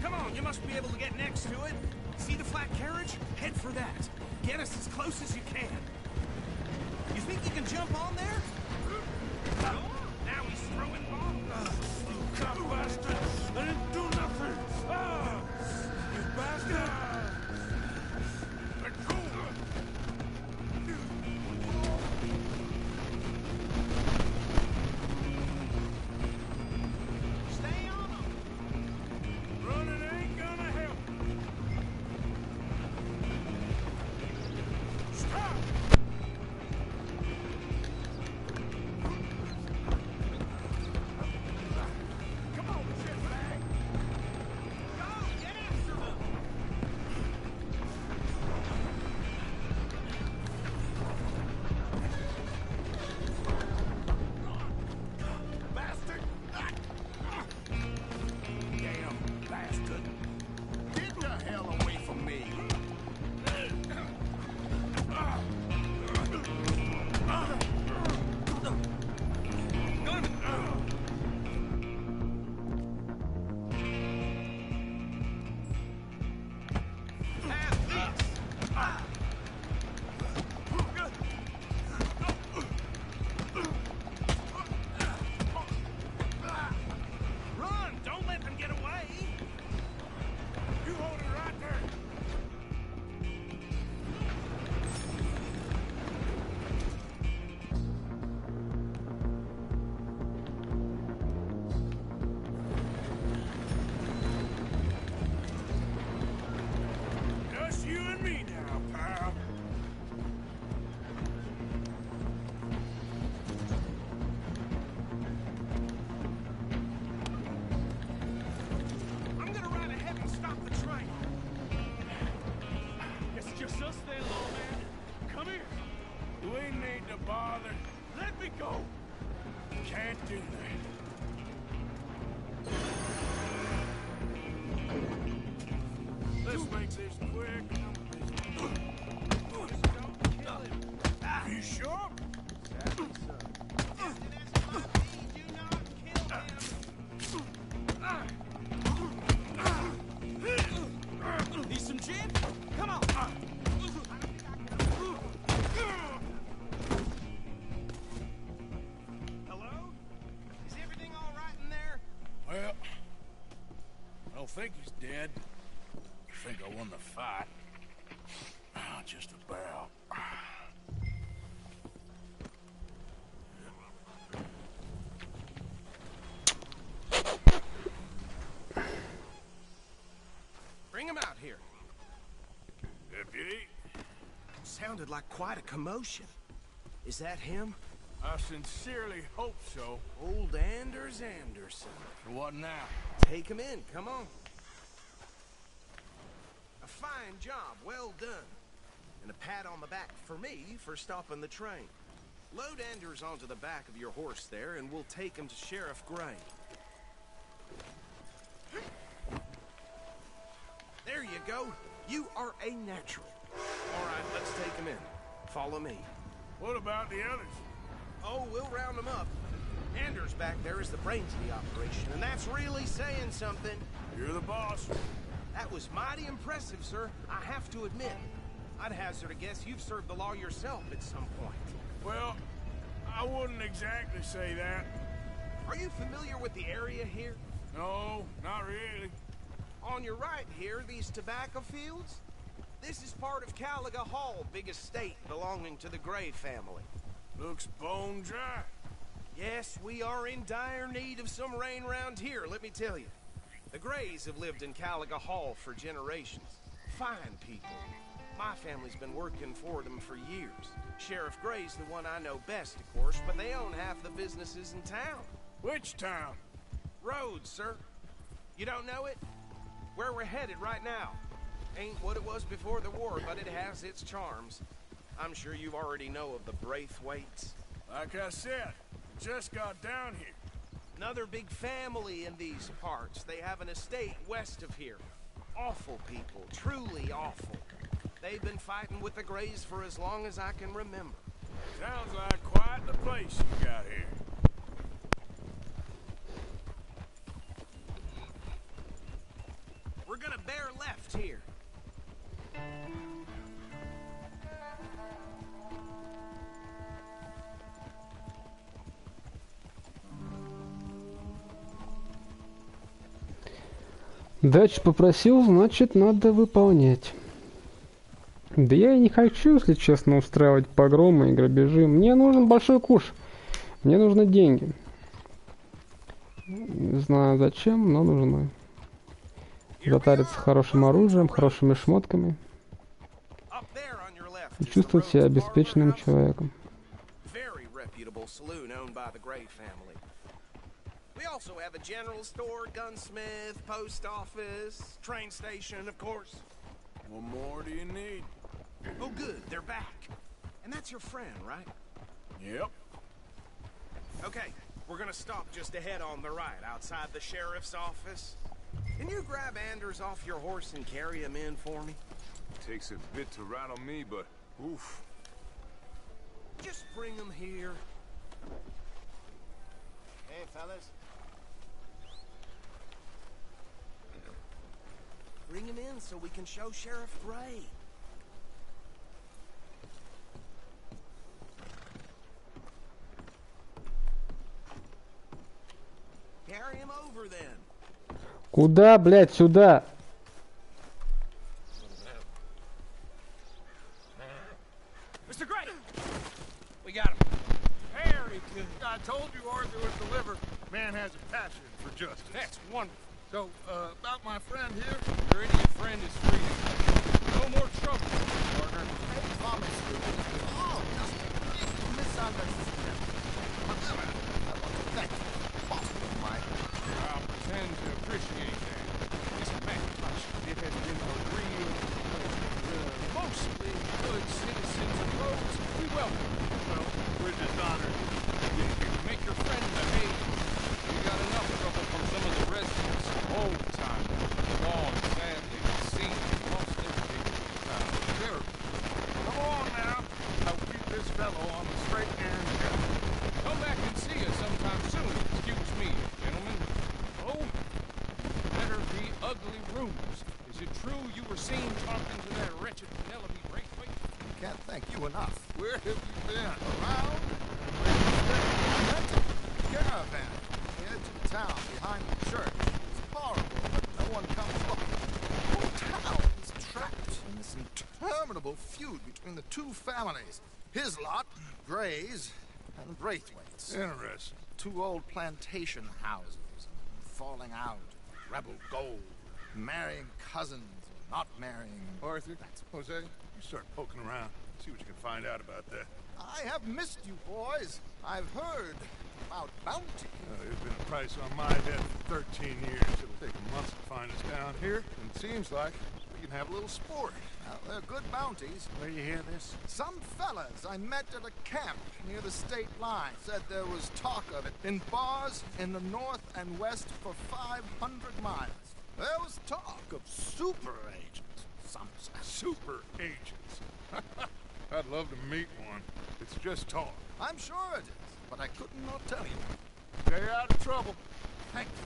Come on, you must be able to get next to it. See the flat carriage? Head for that. Get us as close as you can. You think you can jump on there? Now he's throwing bombs. You cop bastard! I didn't do nothing! You bastard! Let go! Stay on him! Running ain't gonna help! Stop! Come on, shitbag! Go! Get after him! Bastard! Damn bastard! Get the hell away from me! Have this! Run! Don't let them get away! You hold it right there! Just you and me now, pal. I'm gonna ride ahead and stop the train. It's just us then, little man. Come here. We need to bother. Let me go. Can't do that. Let's make this quick. You sure? Need some gin? Come on! Hello? Is everything all right in there? Well, I don't think he's dead. I think I won the fight. Just about. Deputy? Sounded like quite a commotion. Is that him? I sincerely hope so. Old Anders Anderson. What now? Take him in, come on. A fine job, well done. And a pat on the back for me for stopping the train. Load Anders onto the back of your horse there, and we'll take him to Sheriff Gray. There you go. You are a natural. All right, let's take him in. Follow me. What about the others? Oh, we'll round them up. Anders back there is the brains of the operation, and that's really saying something. You're the boss. That was mighty impressive, sir. I have to admit. I'd hazard a guess you've served the law yourself at some point. Well, I wouldn't exactly say that. Are you familiar with the area here? No, not really. On your right here, these tobacco fields? This is part of Caliga Hall, big estate belonging to the Gray family. Looks bone dry. Yes, we are in dire need of some rain round here, let me tell you. The Grays have lived in Caliga Hall for generations. Fine people. My family's been working for them for years. Sheriff Gray's the one I know best, of course, but they own half the businesses in town. Which town? Rhodes, sir. You don't know it? Where we're headed right now. Ain't what it was before the war, but it has its charms. I'm sure you already know of the Braithwaites. Like I said, just got down here. Another big family in these parts. They have an estate west of here. Awful people, truly awful. They've been fighting with the Grays for as long as I can remember. Sounds like quite the place you got here. We're gonna bear left here. Дач попросил, значит, надо выполнять. Да я и не хочу, если честно, устраивать погромы и грабежи. Мне нужен большой куш. Мне нужны деньги. Не знаю зачем, но нужны. Затариться хорошим оружием, хорошими шмотками. И чувствовать себя обеспеченным человеком. We also have a general store, gunsmith, post office, train station, of course. What more do you need? Oh, good, they're back. And that's your friend, right? Yep. Okay, we're gonna stop just ahead on the right, outside the sheriff's office. Can you grab Anders off your horse and carry him in for me? Takes a bit to rattle me, but oof. Just bring him here. Hey, fellas. Bring him in so we can show Sheriff Gray. Carry him over then. Куда, блядь, сюда? Mr. Gray! We got him. Very good. I told you Arthur would deliver. Man has a passion for justice. That's wonderful. So, about my friend here? Your idiot friend is free. No more trouble, partner. I promise you, oh, just a misunderstanding. I want to thank you, boss of mine. I'll pretend to appreciate that. This McIntosh, it has been a real pleasure. Mostly good citizens of Rhodes, we welcome. Well, we're dishonored. If you make your friend behave, we got enough trouble from some of the residents. Old time. Gone, sadly, it seems lost everything. Sure. Come on now. I'll keep this fellow on the straight and narrow. Come back and see us sometime soon. Excuse me, gentlemen. Oh, better be ugly rumors. Is it true you were seen talking to that wretched Penelope Braithwaite? Can't thank you enough. Where have you been? Around? Rented caravan. The edge of town behind the church. It's horrible, but no one comes looking. The whole town is trapped in this interminable feud between the two families. His lot, Gray's, and Braithwaite's. Interesting. Two old plantation houses, falling out, rebel gold, marrying cousins, not marrying. Arthur, Jose, you start poking around. See what you can find out about that. I have missed you, boys. I've heard about bounty. There's been a price on my head for 13 years. It'll take months to find us down here, and it seems like we can have a little sport. Well, they're good bounties. Where you hear this? Some fellas I met at a camp near the state line said there was talk of it in bars in the north and west for 500 miles. There was talk of super agents. Some said. Super agents. I'd love to meet one. It's just talk. I'm sure it is, but I could not tell you. Stay out of trouble. Thank you.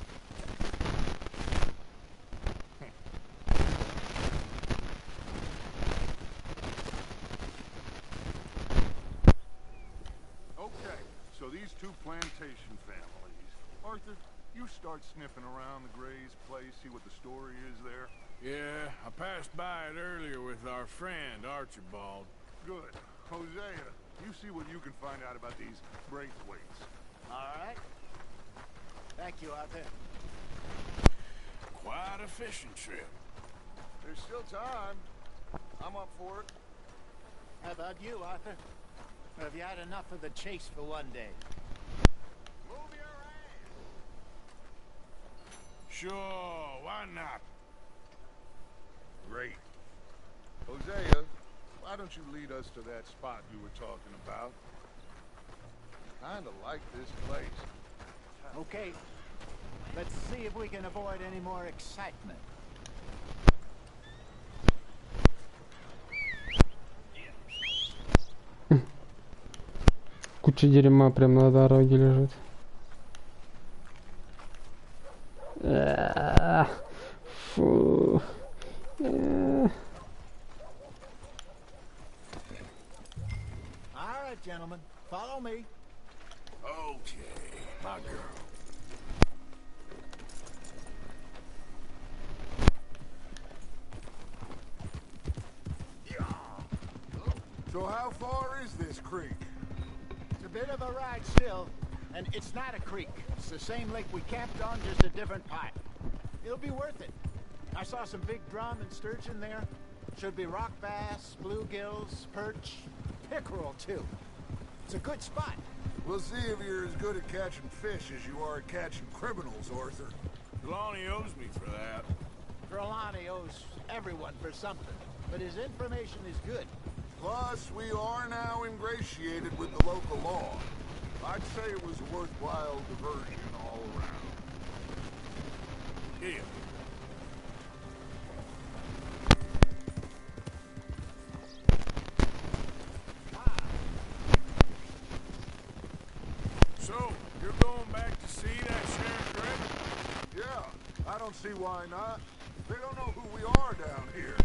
Okay, so these two plantation families. Arthur, you start sniffing around the Gray's place, see what the story is there. Yeah, I passed by it earlier with our friend, Archibald. Good. Hosea, you see what you can find out about these Braithwaites. All right. Thank you, Arthur. Quite a fishing trip. There's still time. I'm up for it. How about you, Arthur? Or have you had enough of the chase for one day? Move your ass. Sure, why not? Great. Hosea, why don't you lead us to that spot you were talking about? Kinda like this place. Okay. Let's see if we can avoid any more excitement. Куча дерьма прям на дороге лежит. Фу. All right, gentlemen. Follow me. Okay, my girl. So how far is this creek? It's a bit of a ride still, and it's not a creek. It's the same lake we camped on, just a different pipe. It'll be worth it. I saw some big drum and sturgeon there. Should be rock bass, bluegills, perch, pickerel too. It's a good spot. We'll see if you're as good at catching fish as you are at catching criminals, Arthur. Trelawney owes me for that. Trelawney owes everyone for something, but his information is good. Plus, we are now ingratiated with the local law. I'd say it was a worthwhile diversion all around. Here. So, you're going back to see that Sheriff Gray? Yeah, I don't see why not. They don't know who we are down here.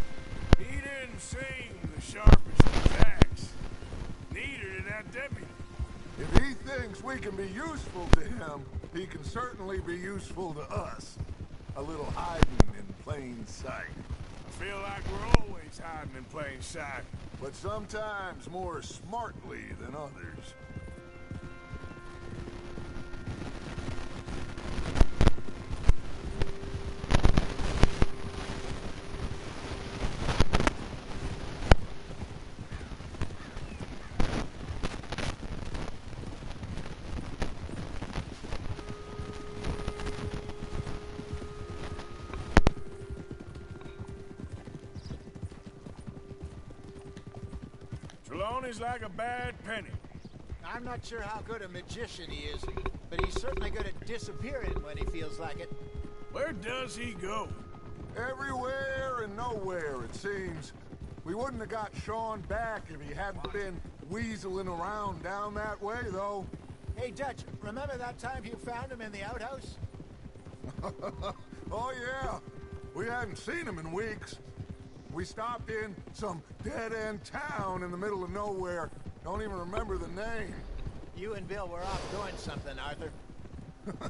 He didn't seem the sharpest of tacks. Neither did that deputy. If he thinks we can be useful to him, he can certainly be useful to us. A little hiding in plain sight. I feel like we're always hiding in plain sight. But sometimes more smartly than others. Trelawney's like a bad penny. I'm not sure how good a magician he is, but he's certainly good at disappearing when he feels like it. Where does he go? Everywhere and nowhere, it seems. We wouldn't have got Sean back if he hadn't been weaseling around down that way, though. Hey, Dutch, remember that time you found him in the outhouse? Oh, yeah. We hadn't seen him in weeks. We stopped in some dead-end town in the middle of nowhere. Don't even remember the name. You and Bill were off doing something, Arthur.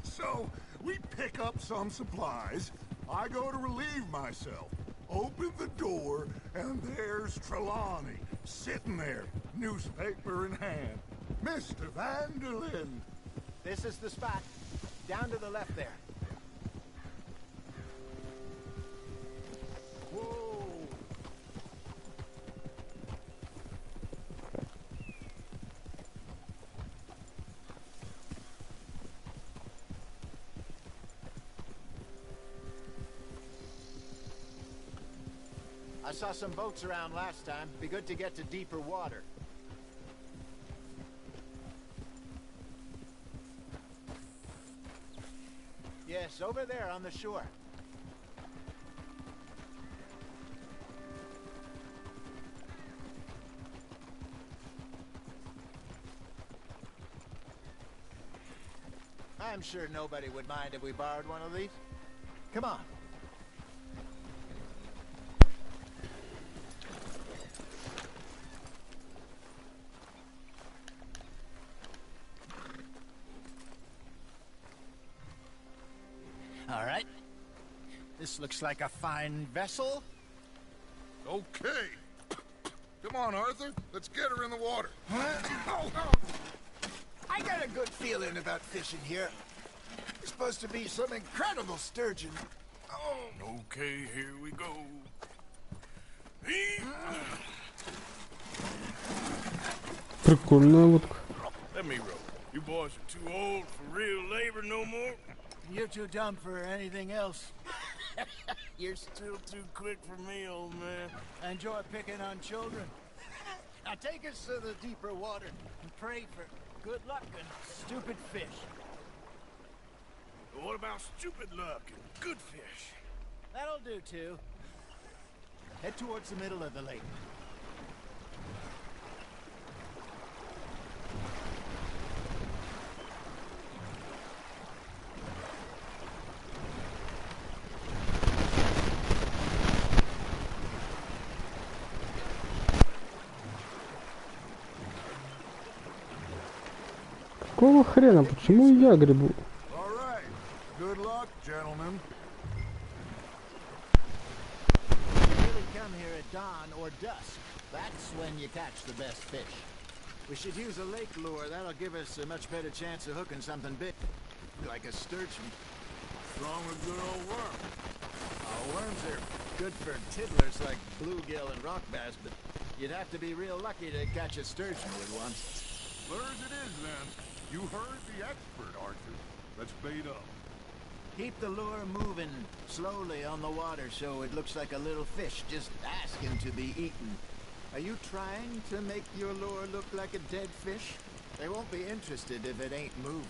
So, we pick up some supplies. I go to relieve myself. Open the door, and there's Trelawney, sitting there, newspaper in hand. Mr. Vanderlyn. This is the spot. Down to the left there. Whoa. I saw some boats around last time. Be good to get to deeper water. Yes, over there on the shore. I'm sure nobody would mind if we borrowed one of these. Come on. All right. This looks like a fine vessel. Okay. Come on, Arthur. Let's get her in the water. I got a good feeling about fishing here. There's supposed to be some incredible sturgeon. Oh. Okay, here we go. Прикольная лодка. Let me row. You boys are too old for real labor no more. You're too dumb for anything else. You're still too quick for me, old man. I enjoy picking on children. Now take us to the deeper water and pray for good luck and stupid fish. What about stupid luck and good fish? That'll do too. Head towards the middle of the lake. Какого хрена? Почему я гребу? All right. Good luck, gentlemen. You really come here at dawn or dusk. That's when you catch the best fish. We should use a lake lure. That'll give us a much better chance of hooking something big, like a sturgeon. Wrong with good old worm. Worms are good for tiddlers like bluegill and rock bass, but you'd have to be real lucky to catch a sturgeon with one. Lures it is, then. You heard the expert, Arthur. Let's bait up. Keep the lure moving slowly on the water so it looks like a little fish just asking to be eaten. Are you trying to make your lure look like a dead fish? They won't be interested if it ain't moving.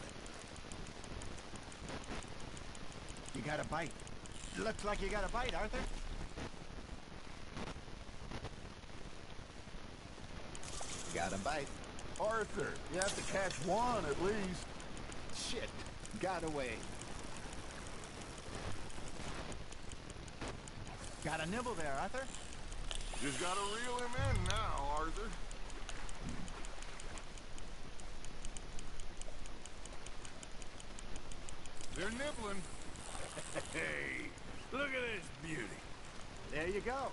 You got a bite. Looks like you got a bite, Arthur. Got a bite. Arthur, you have to catch one at least. Shit. Got away. Got a nibble there, Arthur. Just gotta reel him in now, Arthur. They're nibbling. Hey, look at this beauty. There you go.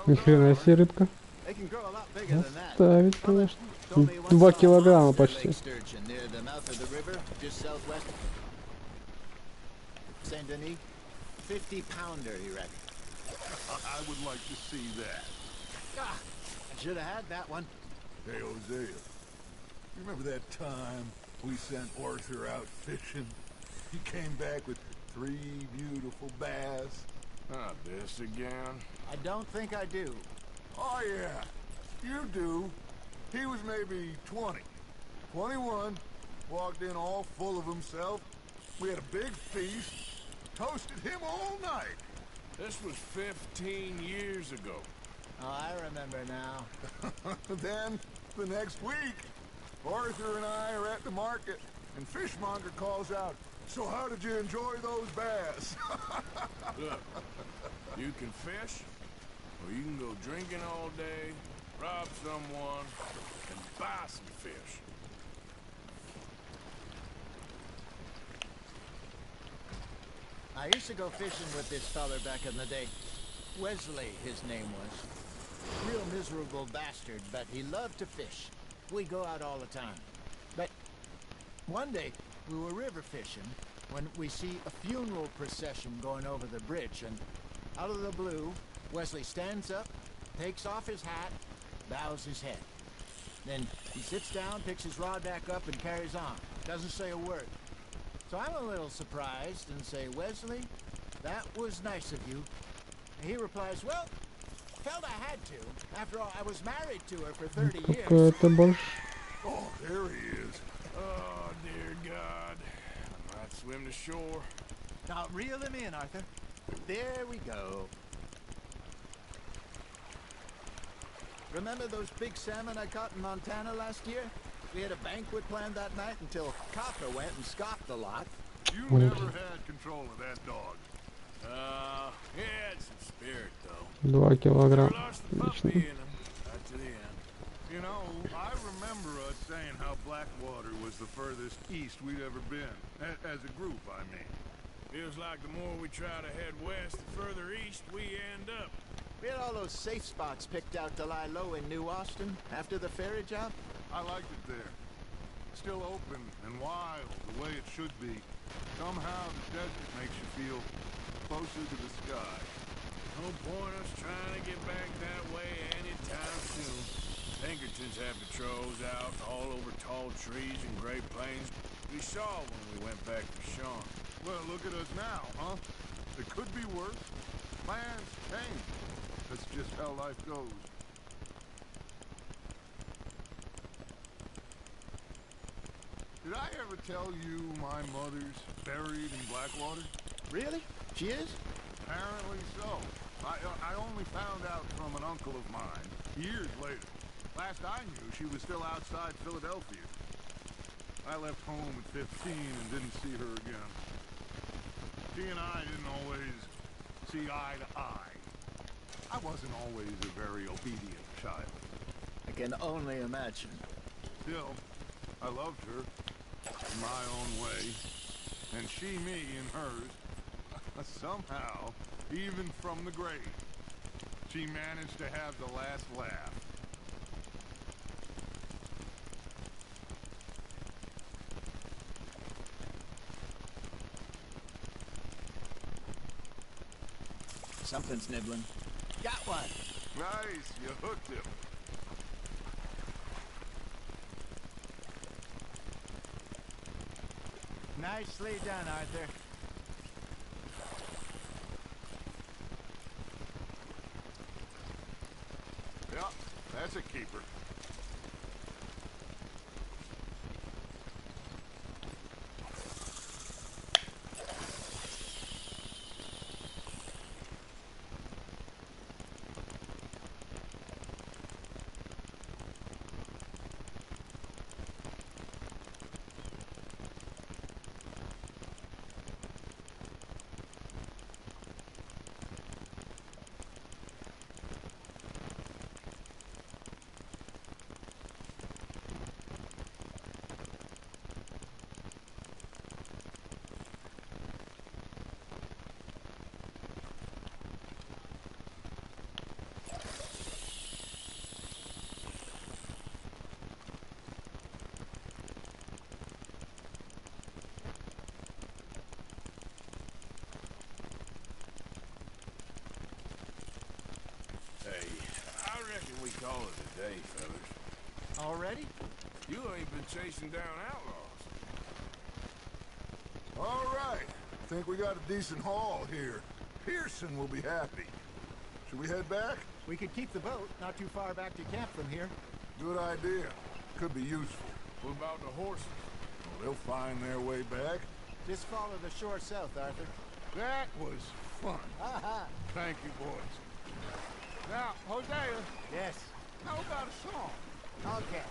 Ни хрена себе рыбка. They can grow a lot bigger than that. Оставить, конечно. 2 килограмма почти. Near the mouth of the river, just southwest. Saint Denis, 50-pounder, he reckons. I would like to see that. Ah, I should have had that one. Hey, Hosea. You remember that time we sent Arthur out fishing? He came back with 3 beautiful bass. Not this again. I don't think I do. Oh, yeah. You do. He was maybe 20. 21. Walked in all full of himself. We had a big feast. Toasted him all night. This was 15 years ago. Oh, I remember now. Then, the next week, Arthur and I are at the market, and Fishmonger calls out, "So how did you enjoy those bass?" Look, you can fish, or you can go drinking all day, rob someone, and buy some fish. I used to go fishing with this feller back in the day. Wesley, his name was. Real miserable bastard, but he loved to fish. We'd go out all the time. But one day, we were river fishing when we see a funeral procession going over the bridge, and out of the blue, Wesley stands up, takes off his hat, bows his head. Then he sits down, picks his rod back up, and carries on. Doesn't say a word. So I'm a little surprised and say, "Wesley, that was nice of you." And he replies, "Well, Felt I had to. After all, I was married to her for 30 years. Какая-то больше. Oh, there he is. Oh, dear God. I might swim to shore. Now, reel him in, Arthur. There we go. Remember those big salmon I caught in Montana last year? We had a banquet planned that night until Copper went and scoffed the lot. You never had control of that dog. He had some spirit, though. 2 килограмма. Lost the puppy in him. Right to the end. You know, I remember us saying how Blackwater was the furthest east we'd ever been. As a group, I mean. Feels like the more we try to head west, the further east we end up. We had all those safe spots picked out to lie low in New Austin after the ferry job. I liked it there. Still open and wild, the way it should be. Somehow the desert makes you feel closer to the sky. No point us trying to get back that way anytime soon. Pinkertons have patrols out all over tall trees and Great Plains. We saw when we went back to Sean. Well, look at us now, huh? It could be worse. Plans change. That's just how life goes. Did I ever tell you my mother's buried in Blackwater? Really? She is? Apparently so. I only found out from an uncle of mine years later. Last I knew, she was still outside Philadelphia. I left home at 15 and didn't see her again. She and I didn't always see eye to eye. I wasn't always a very obedient child. I can only imagine. Still, I loved her in my own way, and she me in hers. Somehow, even from the grave, she managed to have the last laugh. Something's nibbling. Got one. Nice, you hooked him. Nicely done, Arthur. Yep, that's a keeper. Call it a day, fellas. Already? You ain't been chasing down outlaws. All right. Think we got a decent haul here. Pearson will be happy. Should we head back? We could keep the boat not too far back to camp from here. Good idea. Could be useful. What about the horses? Well, they'll find their way back. Just follow the shore south, Arthur. That was fun. Aha. Thank you, boys. Now, Hosea. Yes. How about a song? Okay.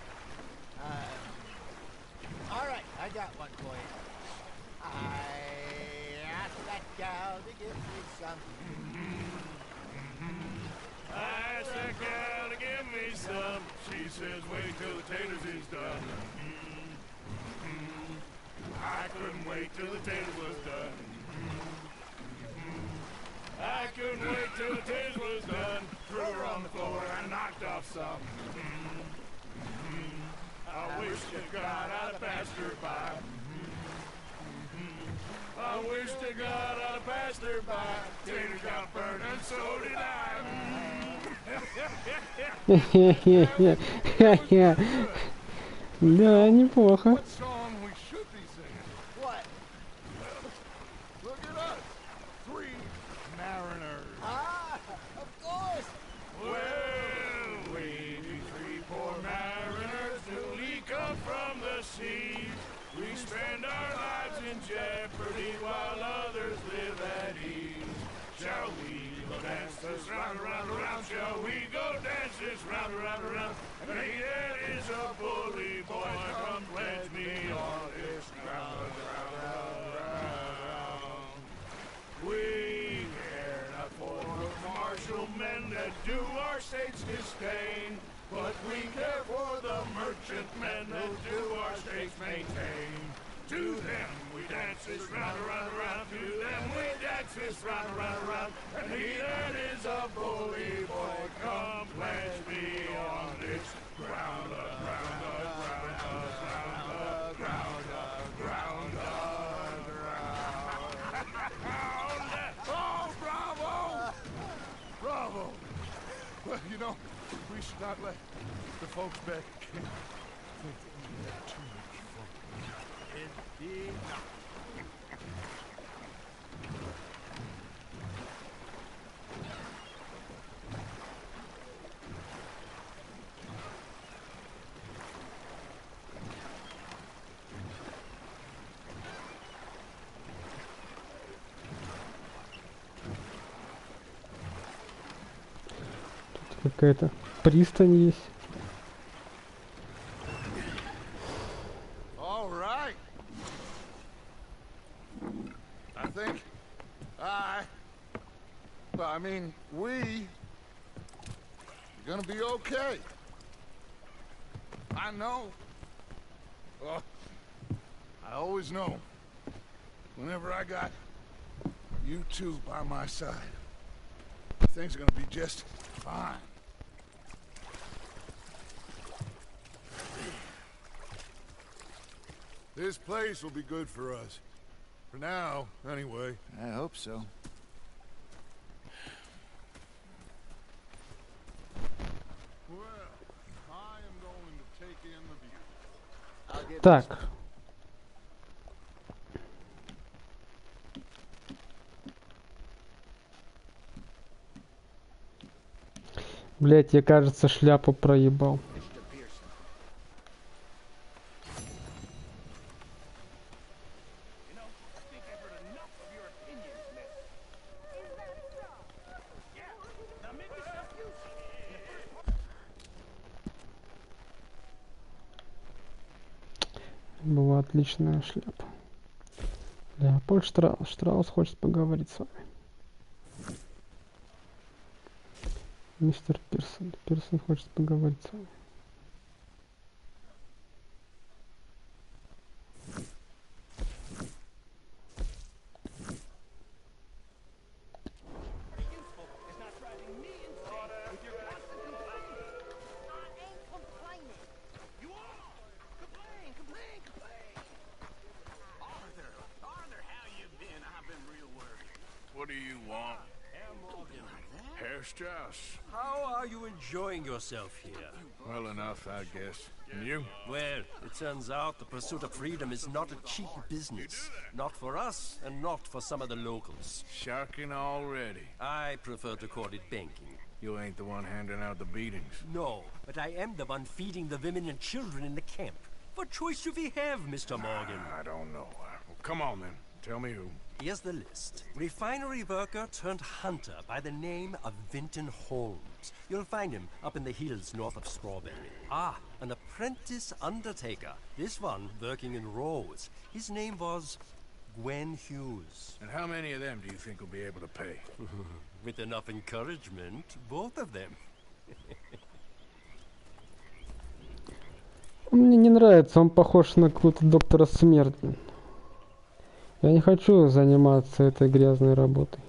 All right, I got one for you. I asked that gal to give me some. I asked that gal to give me some. She says, wait till the taters is done. I couldn't wait till the taters was done. I couldn't wait till the taters was done. Threw her on the floor and knocked off some. I wish to God I'd have passed her by. I wish to God I'd have passed her by. Taters got burned and so did I. Да, неплохо. What song we should be singing? What? Look at us. 3 mariners. Ah, of course. Round, around, around, shall we go dance this round, around, around? And he that is a bully boy, come pledge me on this ground, round, round, round. We care not for the martial men that do our state's disdain, but we care for the merchant men that do our states maintain. To them we dance this round, around, around. To them we dance this round, around, around. And he that is a bully boy, come pledge me on this ground, ground, ground, ground, ground, ground, ground. Oh, bravo! Bravo! Well, you know, we should not let the folks back at camp think that we had too much fun. Indeed not. Какая-то пристань есть. All right. I think we're gonna be okay. I know. Well, I always know. Whenever I got you two by my side, things are gonna be just fine. This place will be good for us. For now, anyway. I hope so. Well, I am going to take in the view. I'll get Так. Блять, я, кажется, шляпу проебал. Была отличная шляпа. Да, Поль Штраус хочет поговорить с вами. Мистер Пирсон. Пирсон хочет поговорить с вами. What do you want? Herr Strauss. How are you enjoying yourself here? Well enough, I guess. And you? Well, it turns out the pursuit of freedom is not a cheap business. Not for us, and not for some of the locals. Sharking already. I prefer to call it banking. You ain't the one handing out the beatings. No, but I am the one feeding the women and children in the camp. What choice do we have, Mr. Morgan? I don't know. Well, come on, then. Tell me who. Here's the list. Refinery worker turned hunter by the name of Vinton Holmes. You'll find him up in the hills north of Strawberry. Ah, an apprentice undertaker. This one working in Rose. His name was Gwen Hughes. And how many of them do you think will be able to pay? With enough encouragement, both of them. Мне не нравится, он похож на какого-то доктора смерти. Я не хочу заниматься этой грязной работой.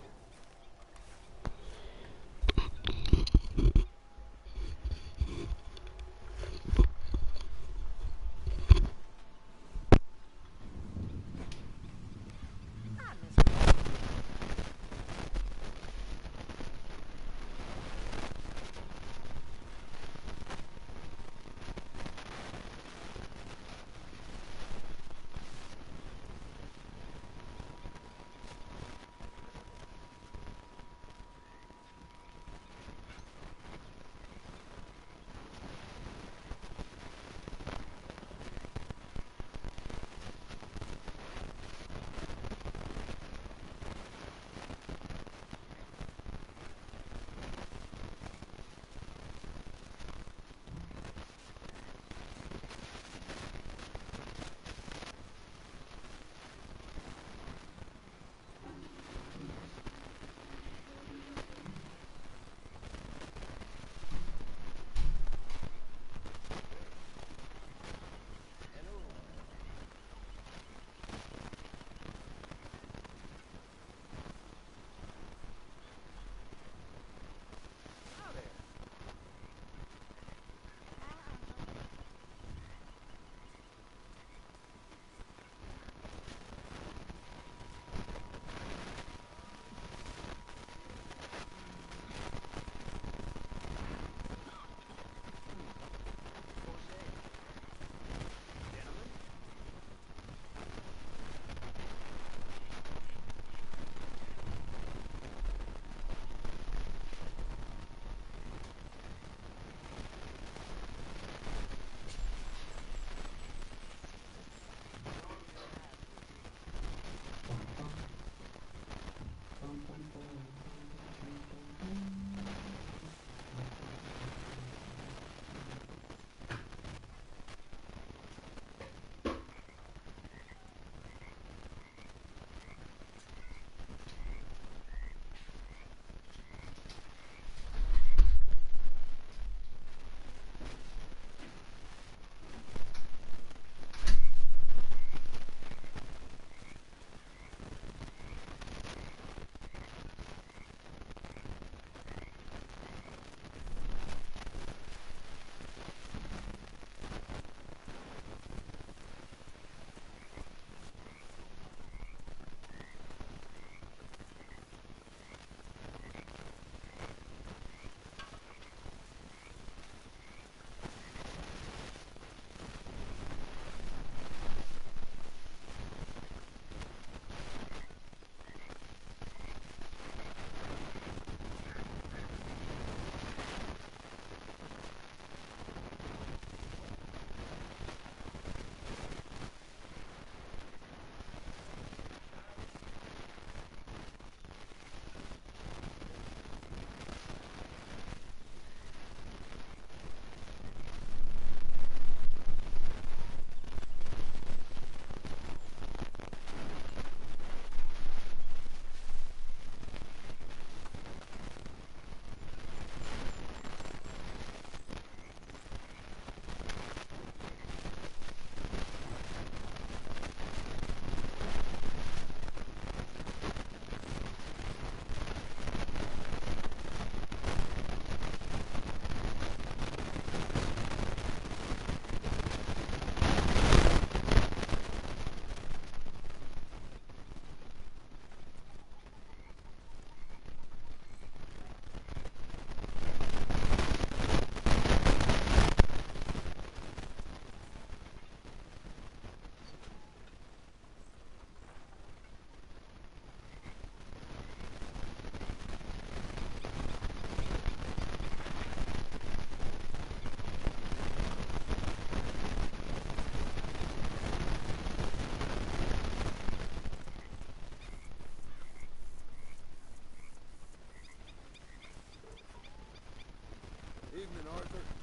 morning, Arthur.